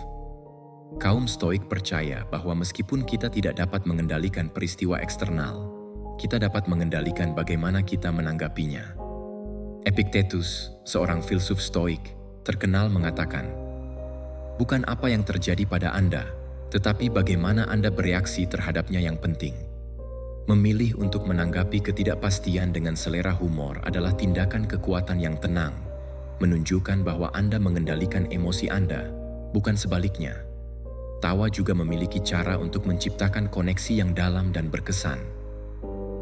Kaum Stoik percaya bahwa meskipun kita tidak dapat mengendalikan peristiwa eksternal, kita dapat mengendalikan bagaimana kita menanggapinya. Epictetus, seorang filsuf Stoik, terkenal mengatakan, "Bukan apa yang terjadi pada Anda, tetapi bagaimana Anda bereaksi terhadapnya yang penting." Memilih untuk menanggapi ketidakpastian dengan selera humor adalah tindakan kekuatan yang tenang, menunjukkan bahwa Anda mengendalikan emosi Anda, bukan sebaliknya. Tawa juga memiliki cara untuk menciptakan koneksi yang dalam dan berkesan.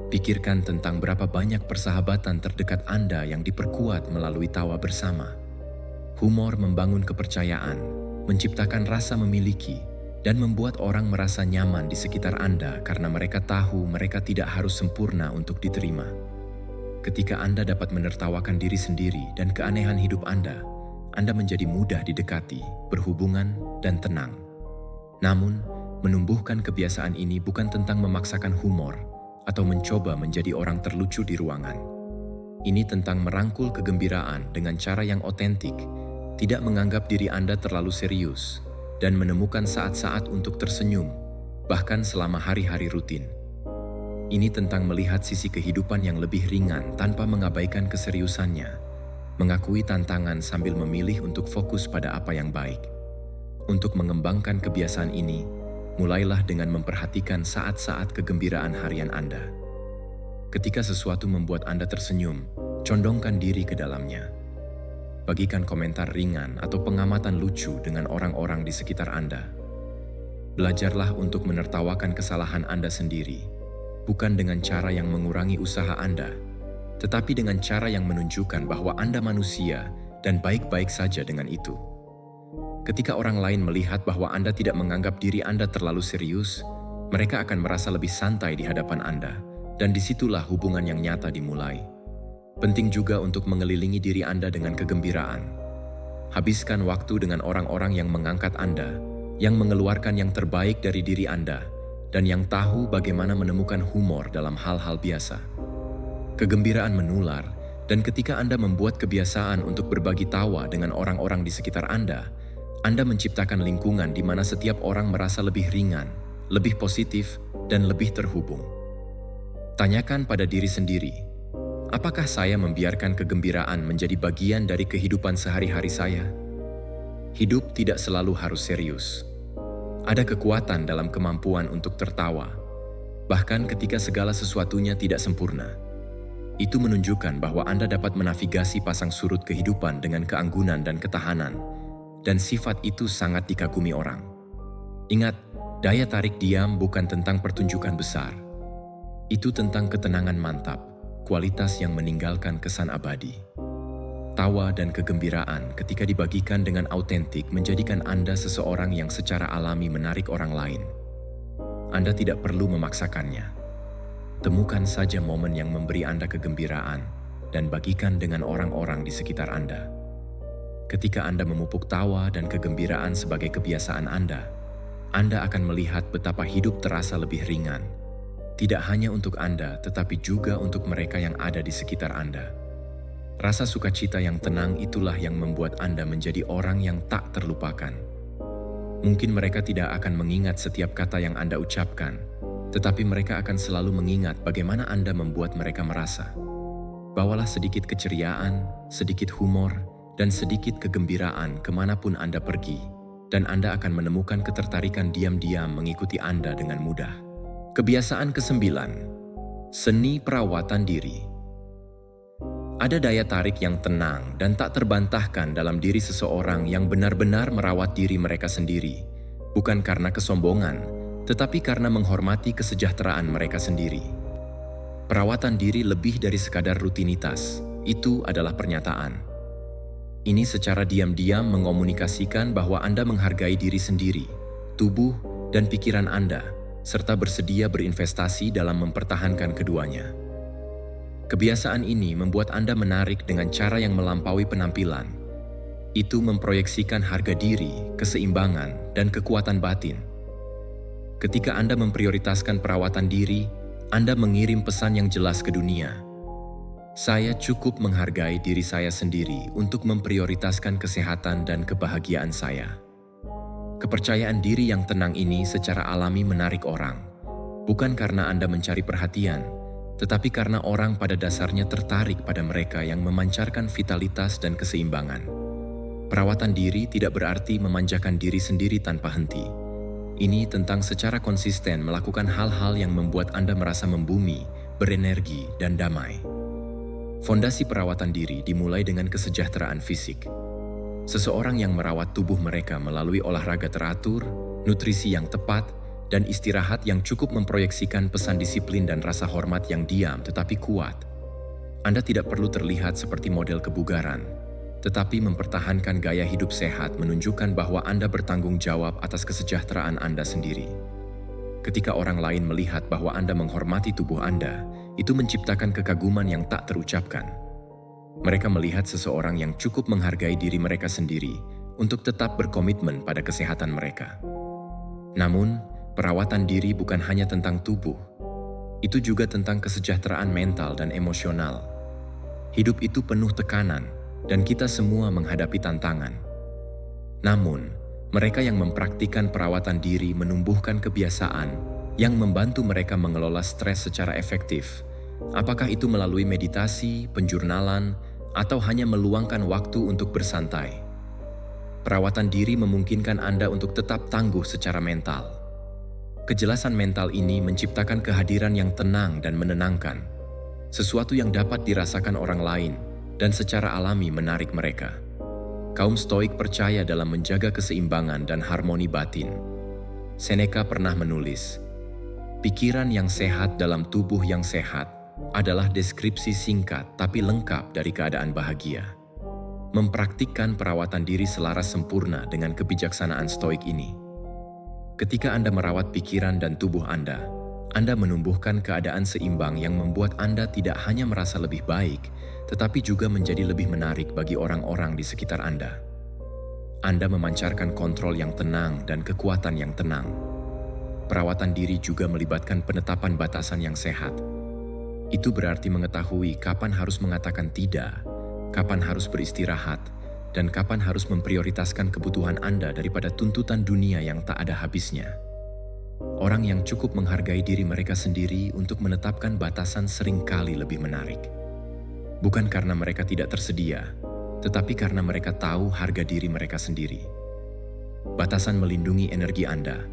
Pikirkan tentang berapa banyak persahabatan terdekat Anda yang diperkuat melalui tawa bersama. Humor membangun kepercayaan, menciptakan rasa memiliki, dan membuat orang merasa nyaman di sekitar Anda karena mereka tahu mereka tidak harus sempurna untuk diterima. Ketika Anda dapat menertawakan diri sendiri dan keanehan hidup Anda menjadi mudah didekati, berhubungan, dan tenang. Namun, menumbuhkan kebiasaan ini bukan tentang memaksakan humor atau mencoba menjadi orang terlucu di ruangan. Ini tentang merangkul kegembiraan dengan cara yang otentik, tidak menganggap diri Anda terlalu serius, dan menemukan saat-saat untuk tersenyum, bahkan selama hari-hari rutin. Ini tentang melihat sisi kehidupan yang lebih ringan tanpa mengabaikan keseriusannya, mengakui tantangan sambil memilih untuk fokus pada apa yang baik. Untuk mengembangkan kebiasaan ini, mulailah dengan memperhatikan saat-saat kegembiraan harian Anda. Ketika sesuatu membuat Anda tersenyum, condongkan diri ke dalamnya. Bagikan komentar ringan atau pengamatan lucu dengan orang-orang di sekitar Anda. Belajarlah untuk menertawakan kesalahan Anda sendiri, bukan dengan cara yang mengurangi usaha Anda, tetapi dengan cara yang menunjukkan bahwa Anda manusia dan baik-baik saja dengan itu. Ketika orang lain melihat bahwa Anda tidak menganggap diri Anda terlalu serius, mereka akan merasa lebih santai di hadapan Anda, dan disitulah hubungan yang nyata dimulai. Penting juga untuk mengelilingi diri Anda dengan kegembiraan. Habiskan waktu dengan orang-orang yang mengangkat Anda, yang mengeluarkan yang terbaik dari diri Anda, dan yang tahu bagaimana menemukan humor dalam hal-hal biasa. Kegembiraan menular, dan ketika Anda membuat kebiasaan untuk berbagi tawa dengan orang-orang di sekitar Anda menciptakan lingkungan di mana setiap orang merasa lebih ringan, lebih positif, dan lebih terhubung. Tanyakan pada diri sendiri, apakah saya membiarkan kegembiraan menjadi bagian dari kehidupan sehari-hari saya? Hidup tidak selalu harus serius. Ada kekuatan dalam kemampuan untuk tertawa, bahkan ketika segala sesuatunya tidak sempurna. Itu menunjukkan bahwa Anda dapat menavigasi pasang surut kehidupan dengan keanggunan dan ketahanan, dan sifat itu sangat dikagumi orang. Ingat, daya tarik diam bukan tentang pertunjukan besar. Itu tentang ketenangan mantap, kualitas yang meninggalkan kesan abadi. Tawa dan kegembiraan ketika dibagikan dengan autentik menjadikan Anda seseorang yang secara alami menarik orang lain. Anda tidak perlu memaksakannya. Temukan saja momen yang memberi Anda kegembiraan dan bagikan dengan orang-orang di sekitar Anda. Ketika Anda memupuk tawa dan kegembiraan sebagai kebiasaan Anda akan melihat betapa hidup terasa lebih ringan. Tidak hanya untuk Anda, tetapi juga untuk mereka yang ada di sekitar Anda. Rasa sukacita yang tenang itulah yang membuat Anda menjadi orang yang tak terlupakan. Mungkin mereka tidak akan mengingat setiap kata yang Anda ucapkan, tetapi mereka akan selalu mengingat bagaimana Anda membuat mereka merasa. Bawalah sedikit keceriaan, sedikit humor, dan sedikit kegembiraan kemanapun Anda pergi, dan Anda akan menemukan ketertarikan diam-diam mengikuti Anda dengan mudah. Kebiasaan ke-9, seni perawatan diri. Ada daya tarik yang tenang dan tak terbantahkan dalam diri seseorang yang benar-benar merawat diri mereka sendiri, bukan karena kesombongan, tetapi karena menghormati kesejahteraan mereka sendiri. Perawatan diri lebih dari sekadar rutinitas, itu adalah pernyataan. Ini secara diam-diam mengomunikasikan bahwa Anda menghargai diri sendiri, tubuh, dan pikiran Anda, serta bersedia berinvestasi dalam mempertahankan keduanya. Kebiasaan ini membuat Anda menarik dengan cara yang melampaui penampilan. Itu memproyeksikan harga diri, keseimbangan, dan kekuatan batin. Ketika Anda memprioritaskan perawatan diri, Anda mengirim pesan yang jelas ke dunia. Saya cukup menghargai diri saya sendiri untuk memprioritaskan kesehatan dan kebahagiaan saya. Kepercayaan diri yang tenang ini secara alami menarik orang, bukan karena Anda mencari perhatian, tetapi karena orang pada dasarnya tertarik pada mereka yang memancarkan vitalitas dan keseimbangan. Perawatan diri tidak berarti memanjakan diri sendiri tanpa henti. Ini tentang secara konsisten melakukan hal-hal yang membuat Anda merasa membumi, berenergi, dan damai. Fondasi perawatan diri dimulai dengan kesejahteraan fisik. Seseorang yang merawat tubuh mereka melalui olahraga teratur, nutrisi yang tepat, dan istirahat yang cukup memproyeksikan pesan disiplin dan rasa hormat yang diam tetapi kuat. Anda tidak perlu terlihat seperti model kebugaran, tetapi mempertahankan gaya hidup sehat menunjukkan bahwa Anda bertanggung jawab atas kesejahteraan Anda sendiri. Ketika orang lain melihat bahwa Anda menghormati tubuh Anda, itu menciptakan kekaguman yang tak terucapkan. Mereka melihat seseorang yang cukup menghargai diri mereka sendiri untuk tetap berkomitmen pada kesehatan mereka. Namun, perawatan diri bukan hanya tentang tubuh. Itu juga tentang kesejahteraan mental dan emosional. Hidup itu penuh tekanan, dan kita semua menghadapi tantangan. Namun, mereka yang mempraktikkan perawatan diri menumbuhkan kebiasaan yang membantu mereka mengelola stres secara efektif. Apakah itu melalui meditasi, penjurnalan, atau hanya meluangkan waktu untuk bersantai? Perawatan diri memungkinkan Anda untuk tetap tangguh secara mental. Kejelasan mental ini menciptakan kehadiran yang tenang dan menenangkan, sesuatu yang dapat dirasakan orang lain dan secara alami menarik mereka. Kaum Stoik percaya dalam menjaga keseimbangan dan harmoni batin. Seneca pernah menulis, "Pikiran yang sehat dalam tubuh yang sehat adalah deskripsi singkat tapi lengkap dari keadaan bahagia." mempraktikkan perawatan diri selaras sempurna dengan kebijaksanaan stoik ini. Ketika Anda merawat pikiran dan tubuh Anda menumbuhkan keadaan seimbang yang membuat Anda tidak hanya merasa lebih baik, tetapi juga menjadi lebih menarik bagi orang-orang di sekitar Anda. Anda memancarkan kontrol yang tenang dan kekuatan yang tenang. Perawatan diri juga melibatkan penetapan batasan yang sehat. Itu berarti mengetahui kapan harus mengatakan tidak, kapan harus beristirahat, dan kapan harus memprioritaskan kebutuhan Anda daripada tuntutan dunia yang tak ada habisnya. Orang yang cukup menghargai diri mereka sendiri untuk menetapkan batasan seringkali lebih menarik. Bukan karena mereka tidak tersedia, tetapi karena mereka tahu harga diri mereka sendiri. Batasan melindungi energi Anda,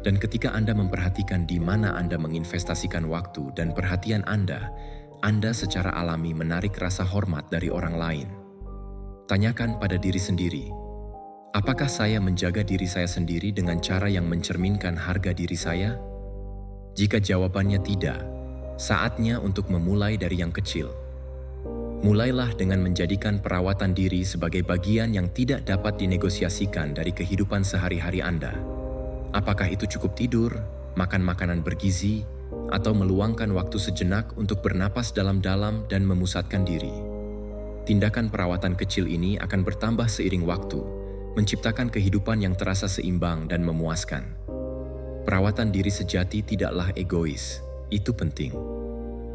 dan ketika Anda memperhatikan di mana Anda menginvestasikan waktu dan perhatian Anda secara alami menarik rasa hormat dari orang lain. Tanyakan pada diri sendiri, apakah saya menjaga diri saya sendiri dengan cara yang mencerminkan harga diri saya? Jika jawabannya tidak, saatnya untuk memulai dari yang kecil. Mulailah dengan menjadikan perawatan diri sebagai bagian yang tidak dapat dinegosiasikan dari kehidupan sehari-hari Anda. Apakah itu cukup tidur, makan makanan bergizi, atau meluangkan waktu sejenak untuk bernapas dalam-dalam dan memusatkan diri? Tindakan perawatan kecil ini akan bertambah seiring waktu, menciptakan kehidupan yang terasa seimbang dan memuaskan. Perawatan diri sejati tidaklah egois, itu penting.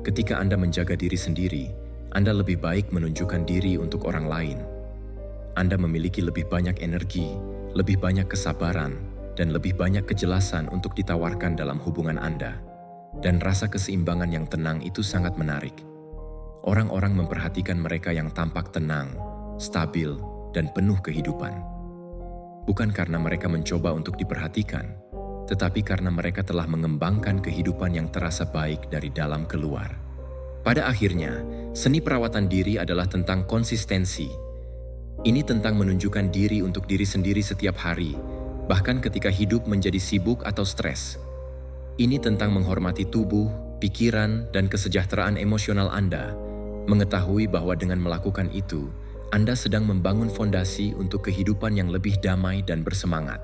Ketika Anda menjaga diri sendiri, Anda lebih baik menunjukkan diri untuk orang lain. Anda memiliki lebih banyak energi, lebih banyak kesabaran, dan lebih banyak kejelasan untuk ditawarkan dalam hubungan Anda. Dan rasa keseimbangan yang tenang itu sangat menarik. Orang-orang memperhatikan mereka yang tampak tenang, stabil, dan penuh kehidupan. Bukan karena mereka mencoba untuk diperhatikan, tetapi karena mereka telah mengembangkan kehidupan yang terasa baik dari dalam keluar. Pada akhirnya, seni perawatan diri adalah tentang konsistensi. Ini tentang menunjukkan diri untuk diri sendiri setiap hari, bahkan ketika hidup menjadi sibuk atau stres. Ini tentang menghormati tubuh, pikiran, dan kesejahteraan emosional Anda, mengetahui bahwa dengan melakukan itu, Anda sedang membangun fondasi untuk kehidupan yang lebih damai dan bersemangat.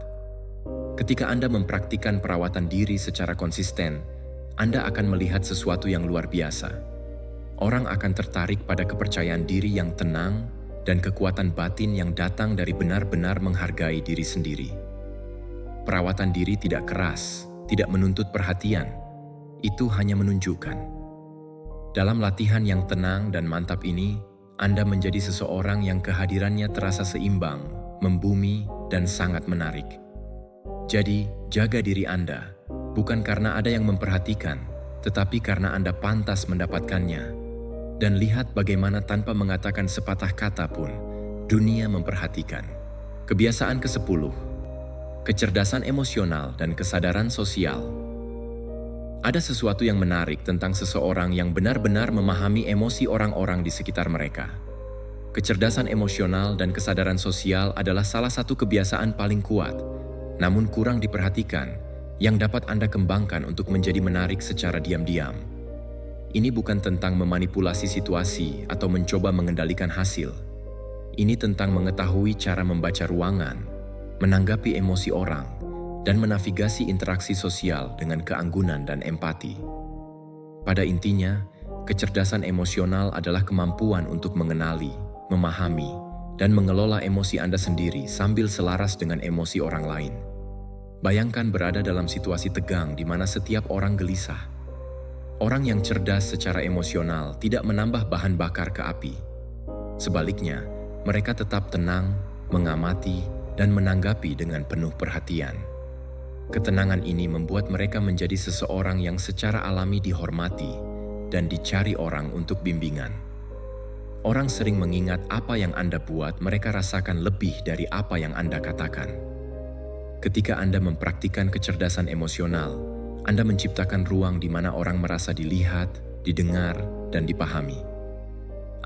Ketika Anda mempraktikkan perawatan diri secara konsisten, Anda akan melihat sesuatu yang luar biasa. Orang akan tertarik pada kepercayaan diri yang tenang dan kekuatan batin yang datang dari benar-benar menghargai diri sendiri. Perawatan diri tidak keras, tidak menuntut perhatian. Itu hanya menunjukkan. Dalam latihan yang tenang dan mantap ini, Anda menjadi seseorang yang kehadirannya terasa seimbang, membumi, dan sangat menarik. Jadi, jaga diri Anda, bukan karena ada yang memperhatikan, tetapi karena Anda pantas mendapatkannya. Dan lihat bagaimana tanpa mengatakan sepatah kata pun, dunia memperhatikan. Kebiasaan ke-10. Kecerdasan emosional dan kesadaran sosial. Ada sesuatu yang menarik tentang seseorang yang benar-benar memahami emosi orang-orang di sekitar mereka. Kecerdasan emosional dan kesadaran sosial adalah salah satu kebiasaan paling kuat, namun kurang diperhatikan, yang dapat Anda kembangkan untuk menjadi menarik secara diam-diam. Ini bukan tentang memanipulasi situasi atau mencoba mengendalikan hasil. Ini tentang mengetahui cara membaca ruangan, menanggapi emosi orang, dan menavigasi interaksi sosial dengan keanggunan dan empati. Pada intinya, kecerdasan emosional adalah kemampuan untuk mengenali, memahami, dan mengelola emosi Anda sendiri sambil selaras dengan emosi orang lain. Bayangkan berada dalam situasi tegang di mana setiap orang gelisah. Orang yang cerdas secara emosional tidak menambah bahan bakar ke api. Sebaliknya, mereka tetap tenang, mengamati, dan menanggapi dengan penuh perhatian. Ketenangan ini membuat mereka menjadi seseorang yang secara alami dihormati dan dicari orang untuk bimbingan. Orang sering mengingat apa yang Anda buat mereka rasakan lebih dari apa yang Anda katakan. Ketika Anda mempraktikkan kecerdasan emosional, Anda menciptakan ruang di mana orang merasa dilihat, didengar, dan dipahami.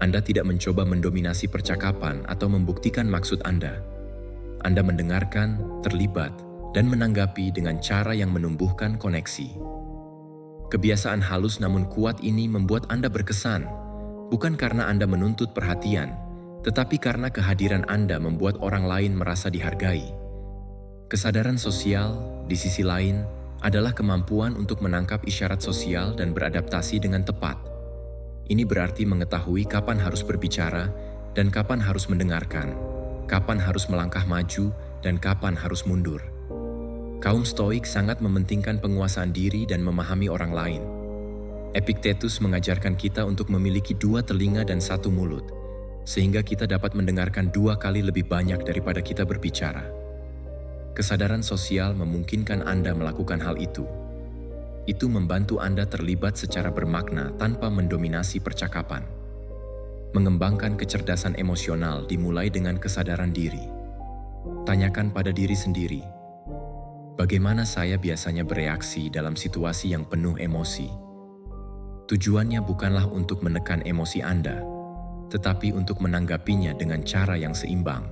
Anda tidak mencoba mendominasi percakapan atau membuktikan maksud Anda. Anda mendengarkan, terlibat, dan menanggapi dengan cara yang menumbuhkan koneksi. Kebiasaan halus namun kuat ini membuat Anda berkesan, bukan karena Anda menuntut perhatian, tetapi karena kehadiran Anda membuat orang lain merasa dihargai. Kesadaran sosial, di sisi lain, adalah kemampuan untuk menangkap isyarat sosial dan beradaptasi dengan tepat. Ini berarti mengetahui kapan harus berbicara dan kapan harus mendengarkan, kapan harus melangkah maju dan kapan harus mundur. Kaum Stoik sangat mementingkan penguasaan diri dan memahami orang lain. Epictetus mengajarkan kita untuk memiliki 2 telinga dan 1 mulut, sehingga kita dapat mendengarkan 2 kali lebih banyak daripada kita berbicara. Kesadaran sosial memungkinkan Anda melakukan hal itu. Itu membantu Anda terlibat secara bermakna tanpa mendominasi percakapan. Mengembangkan kecerdasan emosional dimulai dengan kesadaran diri. Tanyakan pada diri sendiri, bagaimana saya biasanya bereaksi dalam situasi yang penuh emosi? Tujuannya bukanlah untuk menekan emosi Anda, tetapi untuk menanggapinya dengan cara yang seimbang.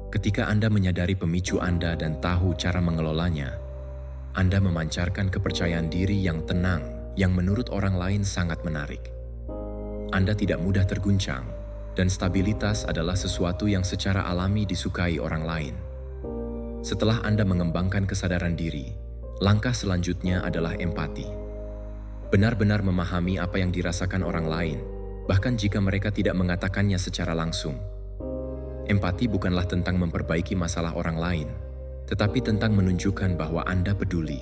Ketika Anda menyadari pemicu Anda dan tahu cara mengelolanya, Anda memancarkan kepercayaan diri yang tenang yang menurut orang lain sangat menarik. Anda tidak mudah terguncang, dan stabilitas adalah sesuatu yang secara alami disukai orang lain. Setelah Anda mengembangkan kesadaran diri, langkah selanjutnya adalah empati. Benar-benar memahami apa yang dirasakan orang lain, bahkan jika mereka tidak mengatakannya secara langsung. Empati bukanlah tentang memperbaiki masalah orang lain, tetapi tentang menunjukkan bahwa Anda peduli.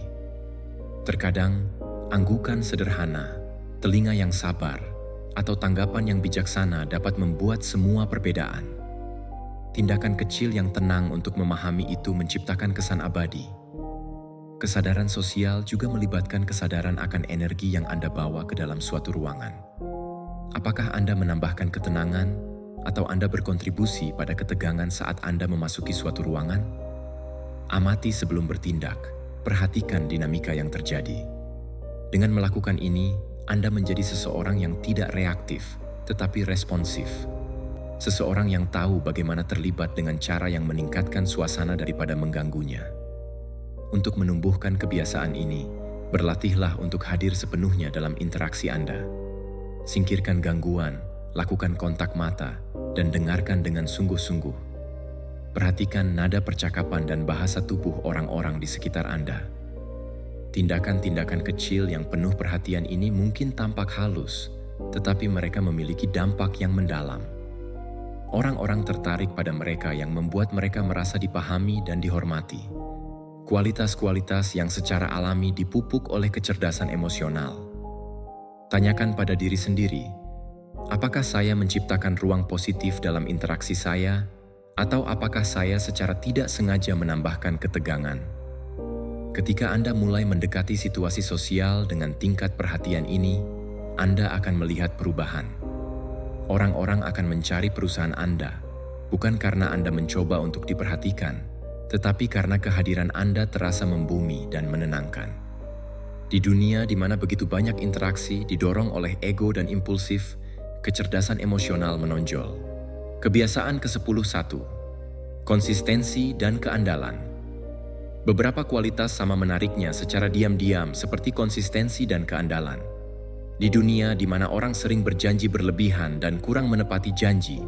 Terkadang, anggukan sederhana, telinga yang sabar, atau tanggapan yang bijaksana dapat membuat semua perbedaan. Tindakan kecil yang tenang untuk memahami itu menciptakan kesan abadi. Kesadaran sosial juga melibatkan kesadaran akan energi yang Anda bawa ke dalam suatu ruangan. Apakah Anda menambahkan ketenangan, atau Anda berkontribusi pada ketegangan saat Anda memasuki suatu ruangan? Amati sebelum bertindak, perhatikan dinamika yang terjadi. Dengan melakukan ini, Anda menjadi seseorang yang tidak reaktif, tetapi responsif. Seseorang yang tahu bagaimana terlibat dengan cara yang meningkatkan suasana daripada mengganggunya. Untuk menumbuhkan kebiasaan ini, berlatihlah untuk hadir sepenuhnya dalam interaksi Anda. Singkirkan gangguan, lakukan kontak mata, dan dengarkan dengan sungguh-sungguh. Perhatikan nada percakapan dan bahasa tubuh orang-orang di sekitar Anda. Tindakan-tindakan kecil yang penuh perhatian ini mungkin tampak halus, tetapi mereka memiliki dampak yang mendalam. Orang-orang tertarik pada mereka yang membuat mereka merasa dipahami dan dihormati. Kualitas-kualitas yang secara alami dipupuk oleh kecerdasan emosional. Tanyakan pada diri sendiri, apakah saya menciptakan ruang positif dalam interaksi saya, atau apakah saya secara tidak sengaja menambahkan ketegangan? Ketika Anda mulai mendekati situasi sosial dengan tingkat perhatian ini, Anda akan melihat perubahan. Orang-orang akan mencari perusahaan Anda, bukan karena Anda mencoba untuk diperhatikan, tetapi karena kehadiran Anda terasa membumi dan menenangkan. Di dunia di mana begitu banyak interaksi didorong oleh ego dan impulsif, kecerdasan emosional menonjol. Kebiasaan ke-10. Konsistensi dan keandalan. Beberapa kualitas sama menariknya secara diam-diam seperti konsistensi dan keandalan. Di dunia di mana orang sering berjanji berlebihan dan kurang menepati janji,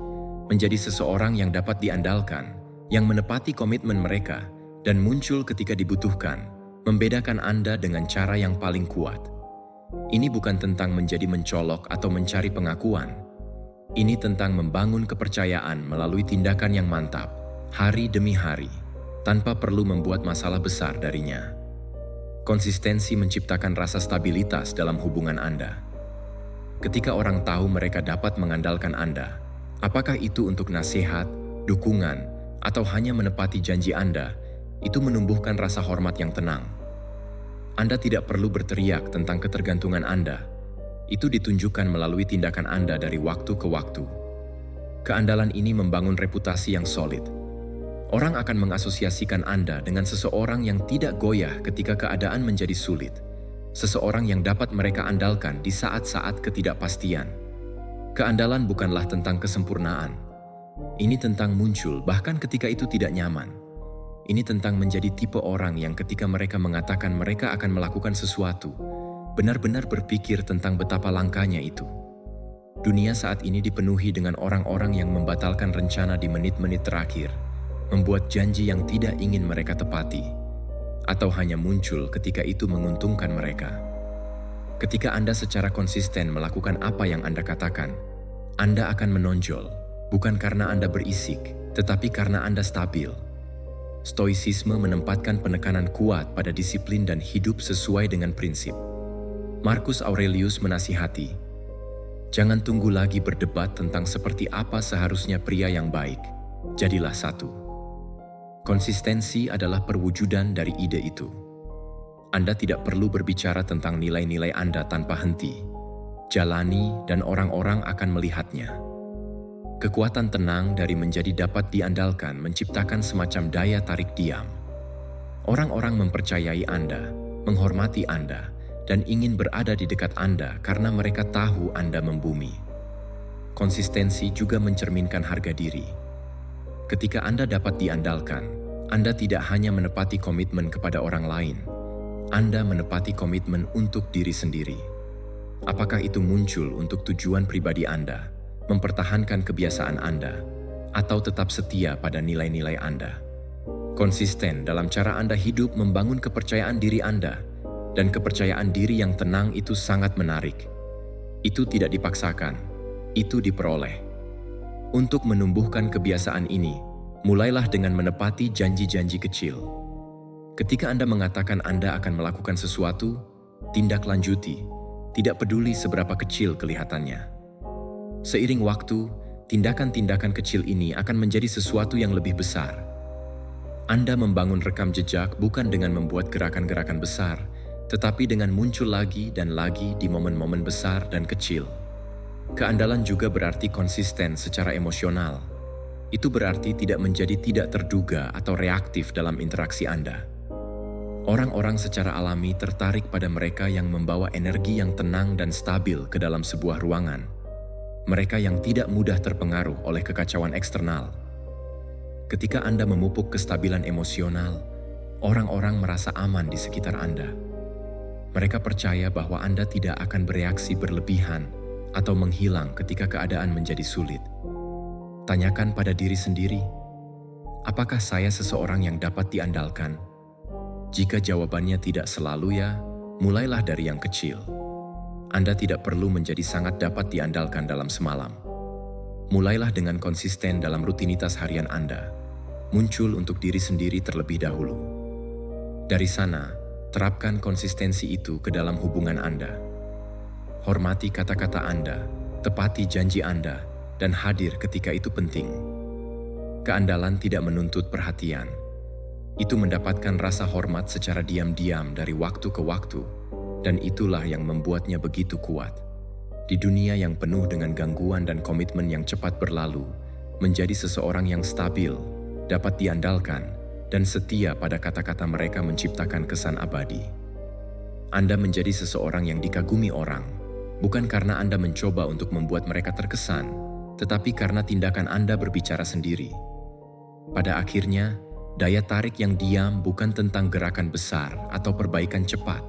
menjadi seseorang yang dapat diandalkan, yang menepati komitmen mereka, dan muncul ketika dibutuhkan, membedakan Anda dengan cara yang paling kuat. Ini bukan tentang menjadi mencolok atau mencari pengakuan. Ini tentang membangun kepercayaan melalui tindakan yang mantap, hari demi hari, tanpa perlu membuat masalah besar darinya. Konsistensi menciptakan rasa stabilitas dalam hubungan Anda. Ketika orang tahu mereka dapat mengandalkan Anda, apakah itu untuk nasihat, dukungan, atau hanya menepati janji Anda, itu menumbuhkan rasa hormat yang tenang. Anda tidak perlu berteriak tentang ketergantungan Anda. Itu ditunjukkan melalui tindakan Anda dari waktu ke waktu. Keandalan ini membangun reputasi yang solid. Orang akan mengasosiasikan Anda dengan seseorang yang tidak goyah ketika keadaan menjadi sulit. Seseorang yang dapat mereka andalkan di saat-saat ketidakpastian. Keandalan bukanlah tentang kesempurnaan. Ini tentang muncul bahkan ketika itu tidak nyaman. Ini tentang menjadi tipe orang yang ketika mereka mengatakan mereka akan melakukan sesuatu, benar-benar berpikir tentang betapa langkanya itu. Dunia saat ini dipenuhi dengan orang-orang yang membatalkan rencana di menit-menit terakhir, membuat janji yang tidak ingin mereka tepati, atau hanya muncul ketika itu menguntungkan mereka. Ketika Anda secara konsisten melakukan apa yang Anda katakan, Anda akan menonjol, bukan karena Anda berisik, tetapi karena Anda stabil. Stoicisme menempatkan penekanan kuat pada disiplin dan hidup sesuai dengan prinsip. Marcus Aurelius menasihati, "Jangan tunggu lagi berdebat tentang seperti apa seharusnya pria yang baik. Jadilah satu." Konsistensi adalah perwujudan dari ide itu. Anda tidak perlu berbicara tentang nilai-nilai Anda tanpa henti. Jalani dan orang-orang akan melihatnya. Kekuatan tenang dari menjadi dapat diandalkan menciptakan semacam daya tarik diam. Orang-orang mempercayai Anda, menghormati Anda, dan ingin berada di dekat Anda karena mereka tahu Anda membumi. Konsistensi juga mencerminkan harga diri. Ketika Anda dapat diandalkan, Anda tidak hanya menepati komitmen kepada orang lain, Anda menepati komitmen untuk diri sendiri. Apakah itu muncul untuk tujuan pribadi Anda, mempertahankan kebiasaan Anda, atau tetap setia pada nilai-nilai Anda? Konsisten dalam cara Anda hidup membangun kepercayaan diri Anda, dan kepercayaan diri yang tenang itu sangat menarik. Itu tidak dipaksakan, itu diperoleh. Untuk menumbuhkan kebiasaan ini, mulailah dengan menepati janji-janji kecil. Ketika Anda mengatakan Anda akan melakukan sesuatu, tindak lanjuti, tidak peduli seberapa kecil kelihatannya. Seiring waktu, tindakan-tindakan kecil ini akan menjadi sesuatu yang lebih besar. Anda membangun rekam jejak bukan dengan membuat gerakan-gerakan besar, tetapi dengan muncul lagi dan lagi di momen-momen besar dan kecil. Keandalan juga berarti konsisten secara emosional. Itu berarti tidak menjadi tidak terduga atau reaktif dalam interaksi Anda. Orang-orang secara alami tertarik pada mereka yang membawa energi yang tenang dan stabil ke dalam sebuah ruangan. Mereka yang tidak mudah terpengaruh oleh kekacauan eksternal. Ketika Anda memupuk kestabilan emosional, orang-orang merasa aman di sekitar Anda. Mereka percaya bahwa Anda tidak akan bereaksi berlebihan atau menghilang ketika keadaan menjadi sulit. Tanyakan pada diri sendiri, apakah saya seseorang yang dapat diandalkan? Jika jawabannya tidak selalu ya, mulailah dari yang kecil. Anda tidak perlu menjadi sangat dapat diandalkan dalam semalam. Mulailah dengan konsisten dalam rutinitas harian Anda. Muncul untuk diri sendiri terlebih dahulu. Dari sana, terapkan konsistensi itu ke dalam hubungan Anda. Hormati kata-kata Anda, tepati janji Anda, dan hadir ketika itu penting. Keandalan tidak menuntut perhatian. Itu mendapatkan rasa hormat secara diam-diam dari waktu ke waktu, dan itulah yang membuatnya begitu kuat. Di dunia yang penuh dengan gangguan dan komitmen yang cepat berlalu, menjadi seseorang yang stabil, dapat diandalkan, dan setia pada kata-kata mereka menciptakan kesan abadi. Anda menjadi seseorang yang dikagumi orang, bukan karena Anda mencoba untuk membuat mereka terkesan, tetapi karena tindakan Anda berbicara sendiri. Pada akhirnya, daya tarik yang diam bukan tentang gerakan besar atau perbaikan cepat.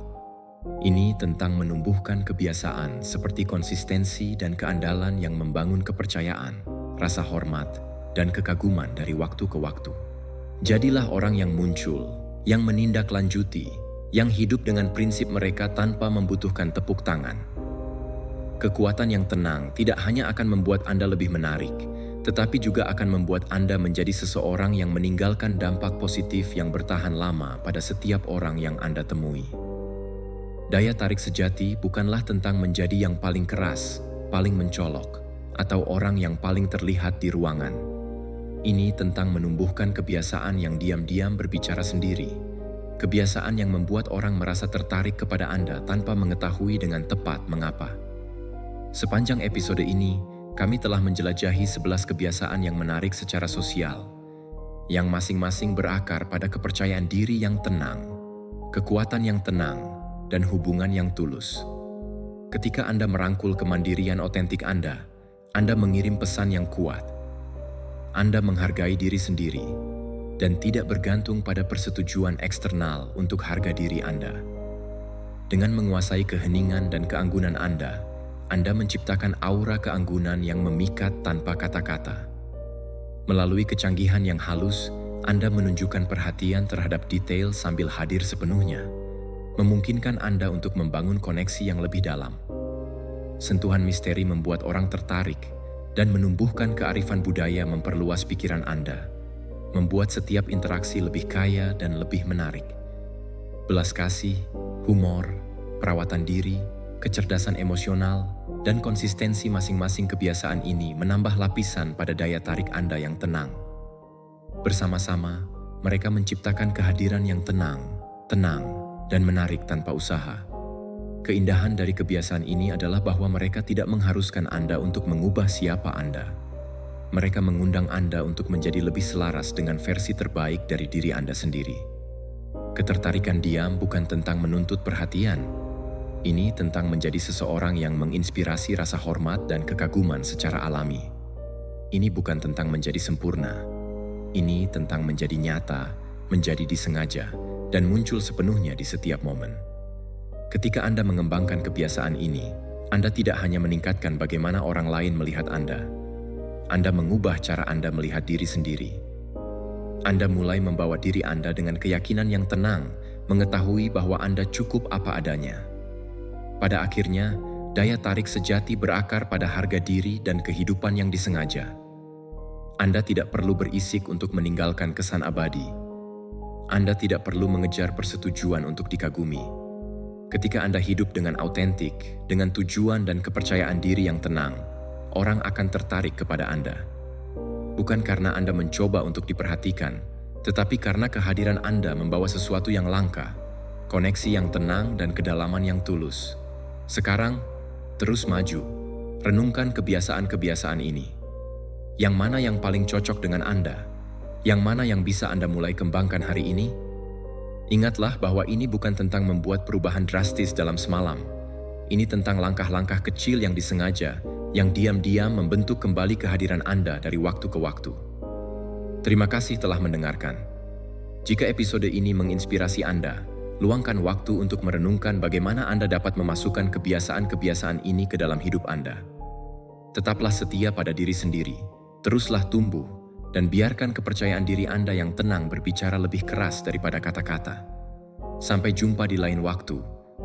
Ini tentang menumbuhkan kebiasaan seperti konsistensi dan keandalan yang membangun kepercayaan, rasa hormat, dan kekaguman dari waktu ke waktu. Jadilah orang yang muncul, yang menindaklanjuti, yang hidup dengan prinsip mereka tanpa membutuhkan tepuk tangan. Kekuatan yang tenang tidak hanya akan membuat Anda lebih menarik, tetapi juga akan membuat Anda menjadi seseorang yang meninggalkan dampak positif yang bertahan lama pada setiap orang yang Anda temui. Daya tarik sejati bukanlah tentang menjadi yang paling keras, paling mencolok, atau orang yang paling terlihat di ruangan. Ini tentang menumbuhkan kebiasaan yang diam-diam berbicara sendiri. Kebiasaan yang membuat orang merasa tertarik kepada Anda tanpa mengetahui dengan tepat mengapa. Sepanjang episode ini, kami telah menjelajahi 11 kebiasaan yang menarik secara sosial, yang masing-masing berakar pada kepercayaan diri yang tenang, kekuatan yang tenang, dan hubungan yang tulus. Ketika Anda merangkul kemandirian otentik Anda mengirim pesan yang kuat. Anda menghargai diri sendiri dan tidak bergantung pada persetujuan eksternal untuk harga diri Anda. Dengan menguasai keheningan dan keanggunan Anda Anda menciptakan aura keanggunan yang memikat tanpa kata-kata. Melalui kecanggihan yang halus, Anda menunjukkan perhatian terhadap detail sambil hadir sepenuhnya, memungkinkan Anda untuk membangun koneksi yang lebih dalam. Sentuhan misteri membuat orang tertarik dan menumbuhkan kearifan budaya memperluas pikiran Anda, membuat setiap interaksi lebih kaya dan lebih menarik. Belas kasih, humor, perawatan diri, kecerdasan emosional, dan konsistensi masing-masing kebiasaan ini menambah lapisan pada daya tarik Anda yang tenang. Bersama-sama, mereka menciptakan kehadiran yang tenang, dan menarik tanpa usaha. Keindahan dari kebiasaan ini adalah bahwa mereka tidak mengharuskan Anda untuk mengubah siapa Anda. Mereka mengundang Anda untuk menjadi lebih selaras dengan versi terbaik dari diri Anda sendiri. Ketertarikan diam bukan tentang menuntut perhatian. Ini tentang menjadi seseorang yang menginspirasi rasa hormat dan kekaguman secara alami. Ini bukan tentang menjadi sempurna. Ini tentang menjadi nyata, menjadi disengaja, dan muncul sepenuhnya di setiap momen. Ketika Anda mengembangkan kebiasaan ini, Anda tidak hanya meningkatkan bagaimana orang lain melihat Anda. Anda mengubah cara Anda melihat diri sendiri. Anda mulai membawa diri Anda dengan keyakinan yang tenang, mengetahui bahwa Anda cukup apa adanya. Pada akhirnya, daya tarik sejati berakar pada harga diri dan kehidupan yang disengaja. Anda tidak perlu berisik untuk meninggalkan kesan abadi. Anda tidak perlu mengejar persetujuan untuk dikagumi. Ketika Anda hidup dengan autentik, dengan tujuan dan kepercayaan diri yang tenang, orang akan tertarik kepada Anda. Bukan karena Anda mencoba untuk diperhatikan, tetapi karena kehadiran Anda membawa sesuatu yang langka, koneksi yang tenang dan kedalaman yang tulus. Sekarang, terus maju. Renungkan kebiasaan-kebiasaan ini. Yang mana yang paling cocok dengan Anda? Yang mana yang bisa Anda mulai kembangkan hari ini? Ingatlah bahwa ini bukan tentang membuat perubahan drastis dalam semalam. Ini tentang langkah-langkah kecil yang disengaja, yang diam-diam membentuk kembali kehadiran Anda dari waktu ke waktu. Terima kasih telah mendengarkan. Jika episode ini menginspirasi Anda, luangkan waktu untuk merenungkan bagaimana Anda dapat memasukkan kebiasaan-kebiasaan ini ke dalam hidup Anda. Tetaplah setia pada diri sendiri, teruslah tumbuh, dan biarkan kepercayaan diri Anda yang tenang berbicara lebih keras daripada kata-kata. Sampai jumpa di lain waktu,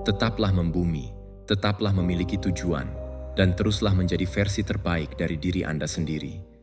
tetaplah membumi, tetaplah memiliki tujuan, dan teruslah menjadi versi terbaik dari diri Anda sendiri.